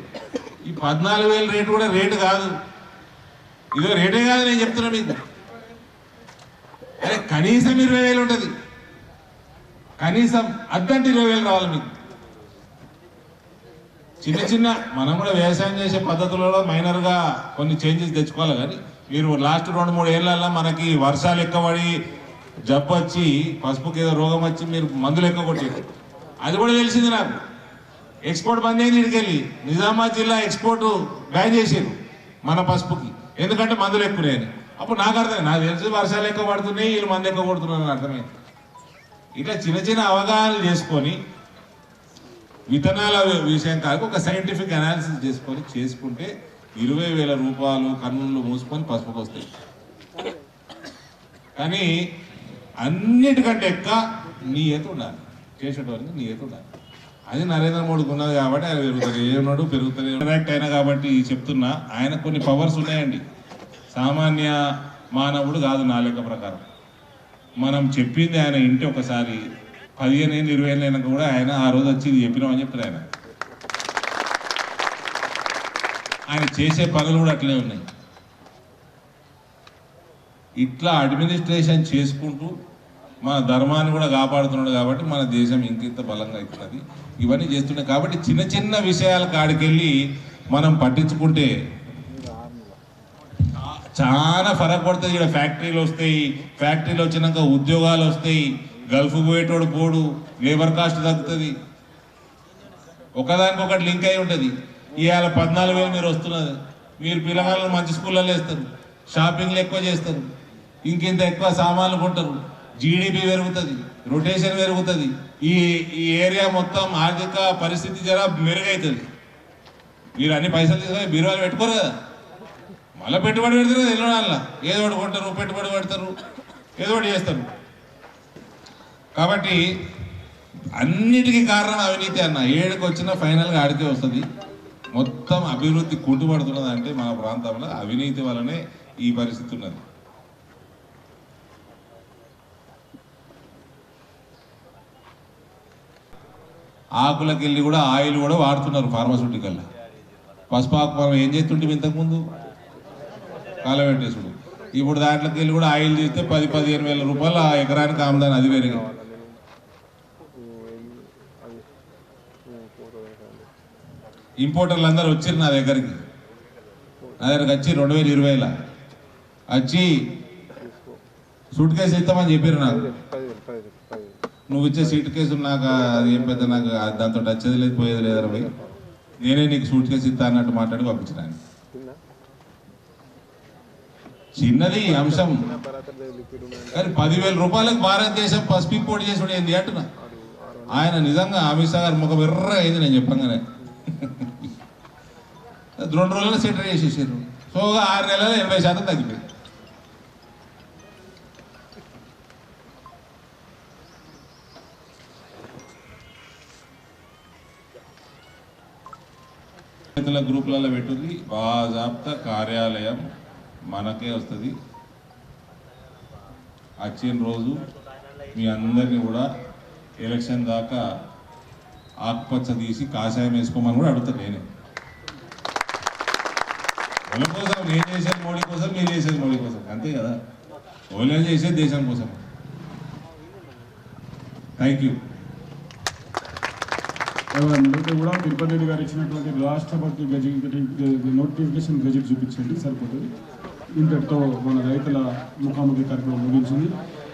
ఈ 14,000 రేటు కూడా రేటు కాదు. ఇదో రేటే కాదు, నేను చెప్తున్నా మీకు. అరే కనీసం 20,000 ఉంటుంది, కనీసం అద్దంటే 20,000 రావాలి మీకు. చిన్న చిన్న మనం కూడా వ్యవసాయం చేసే పద్ధతులలో మైనర్గా కొన్ని చేంజెస్ తెచ్చుకోవాలి. కానీ మీరు లాస్ట్ 2-3 ఏళ్ళల్లో మనకి వర్షాలు ఎక్కువడి జబ్బు వచ్చి పసుపుకి ఏదో రోగం వచ్చి మీరు మందులు ఎక్కువ కొట్టారు, అది కూడా తెలిసింది నాకు. ఎక్స్పోర్ట్ బంద్ అయింది, ఇడికెళ్ళి నిజామాబాద్ జిల్లా ఎక్స్పోర్ట్ బ్యాన్ చేసారు మన పసుపుకి, ఎందుకంటే మందులు ఎక్కువనేది. అప్పుడు నాకు అర్థమైంది, నాకు తెలిసి వర్షాలు ఎక్కువ పడుతున్నాయి, వీళ్ళు మందు ఎక్కువ కొడుతున్నారు అర్థమైంది. ఇట్లా చిన్న చిన్న అవగాహనలు చేసుకొని విత్తనాల విషయం కాదు, ఒక సైంటిఫిక్ అనాలిసిస్ చేసుకుంటే 20,000 రూపాయలు కన్నులు మూసుకొని పసుపుకి వస్తాయి. కానీ అన్నిటికంటే ఎక్కువ నీయత ఉండాలి, చేసేటోళ్ళకి నీయత ఉండాలి. అది నరేంద్ర మోడీకి ఉన్నది కాబట్టి ఆయన పెరుగుతుంది, ఏమన్నాడు పెరుగుతుంది. ఇంటరాక్ట్ అయినా కాబట్టి చెప్తున్నా, ఆయన కొన్ని పవర్స్ ఉన్నాయండి. సామాన్య మానవుడు కాదు నా లెక్క ప్రకారం. మనం చెప్పింది ఆయన ఇంటి ఒకసారి 15 ఏళ్ళు 20 ఏళ్ళు అయినా కూడా ఆయన ఆ రోజు వచ్చి ఇది చెప్పినామని చెప్తారు. ఆయన చేసే పనులు కూడా అట్లే ఉన్నాయి. ఇట్లా అడ్మినిస్ట్రేషన్ చేసుకుంటూ మన ధర్మాన్ని కూడా కాపాడుతున్నాడు కాబట్టి మన దేశం ఇంకింత బలంగా అవుతున్నది. ఇవన్నీ చేస్తున్నాయి కాబట్టి చిన్న చిన్న విషయాల కాడికెళ్ళి మనం పట్టించుకుంటే చాలా ఫరక్ పడుతుంది. ఇక్కడ ఫ్యాక్టరీలు వస్తాయి, ఫ్యాక్టరీలు వచ్చినాక ఉద్యోగాలు వస్తాయి, గల్ఫ్ పోయేటోడు పోడు, లేబర్ కాస్ట్ తగ్గుతుంది, ఒకదానికొకటి లింక్ అయి ఉంటుంది. ఇవాళ 14,000 మీరు వస్తున్నది, మీరు పిల్లగాళ్ళని మంచి స్కూళ్ళలో వేస్తారు, షాపింగ్లు ఎక్కువ చేస్తారు, ఇంకింత ఎక్కువ సామాన్లు కొంటారు, జీడిపి పెరుగుతుంది, రొటేషన్ పెరుగుతుంది, ఈ ఏరియా మొత్తం ఆర్థిక పరిస్థితి జర మెరుగవుతుంది. మీరు అన్ని పైసలు తీసుకొని బీరువాలు పెట్టుకోరు కదా, మళ్ళీ పెట్టుబడి పెడతారు కదా, వెళ్ళడాల ఏదో ఒకటి కొంటారు, పెట్టుబడి పెడతారు, ఏదో ఒకటి చేస్తారు. కాబట్టి అన్నిటికీ కారణం అవినీతి అన్న. ఏడుకి వచ్చినా ఫైనల్గా ఆడికే వస్తుంది. మొత్తం అభివృద్ధి కుంటుపడుతున్నది అంటే మన ప్రాంతంలో అవినీతి వల్లనే ఈ పరిస్థితి ఉన్నది. ఆకులకి వెళ్ళి కూడా ఆయిల్ కూడా వాడుతున్నారు ఫార్మాస్యూటికల్. పసుపు ఆకు మనం ఏం చేస్తుంటే ఇంతకుముందు కాలబెట్టేసుడు, ఇప్పుడు దాంట్లోకి వెళ్ళి కూడా ఆయిల్ చేస్తే 10-15 వేల రూపాయలు ఎకరానికి ఆమదాని, అది పెరిగింది. ఇంపోర్టర్లు అందరూ వచ్చారు నా దగ్గరికి వచ్చి 2020లో వచ్చి సూట్ కేసు ఇస్తామని చెప్పారు నాకు. నువ్వు ఇచ్చే సీట్ కేసు నాకు అది ఏం పెద్ద, నాకు దాంతో వచ్చేది లేదు పోయేది లేదు పోయి, నేనే నీకు సూట్ కేసు ఇస్తా అన్నట్టు మాట్లాడి పంపించినాను. చిన్నది అంశం, కానీ 10,000 రూపాయలకు భారతదేశం పసుపు ఇంపోర్ట్ చేసి ఏంది అంటున్నా. ఆయన నిజంగా అమిత్ షా గారు ముఖం ఎర్ర అయింది నేను చెప్పంగానే. 2 రోజుల్లో సెటిల్ చేసేసారు. సో 6 నెలల్లో 80% తగ్గిపోయింది. గ్రూపులలో పెట్టుది, బాజాబ్తా కార్యాలయం మనకే వస్తుంది. వచ్చిన రోజు మీ అందరినీ కూడా ఎలక్షన్ దాకా ఆకుపచ్చ తీసి కాషాయం వేసుకోమని కూడా అడుగుతాను నేనే. వాళ్ళ కోసం నేను చేసేది మోడీ కోసం, మీరు చేసేది మోడీ కోసం, అంతే కదా. వాళ్ళు చేసేది దేశం కోసం. Thank you. అయితే కూడా తిరుపతి రెడ్డి గారు ఇచ్చినటువంటి రాష్ట్రపతి నోటిఫికేషన్ గెజెట్ చూపించండి సరిపోతుంది. ఇంతటితో మన రైతుల ముఖాముఖి కార్యక్రమం ముగించింది.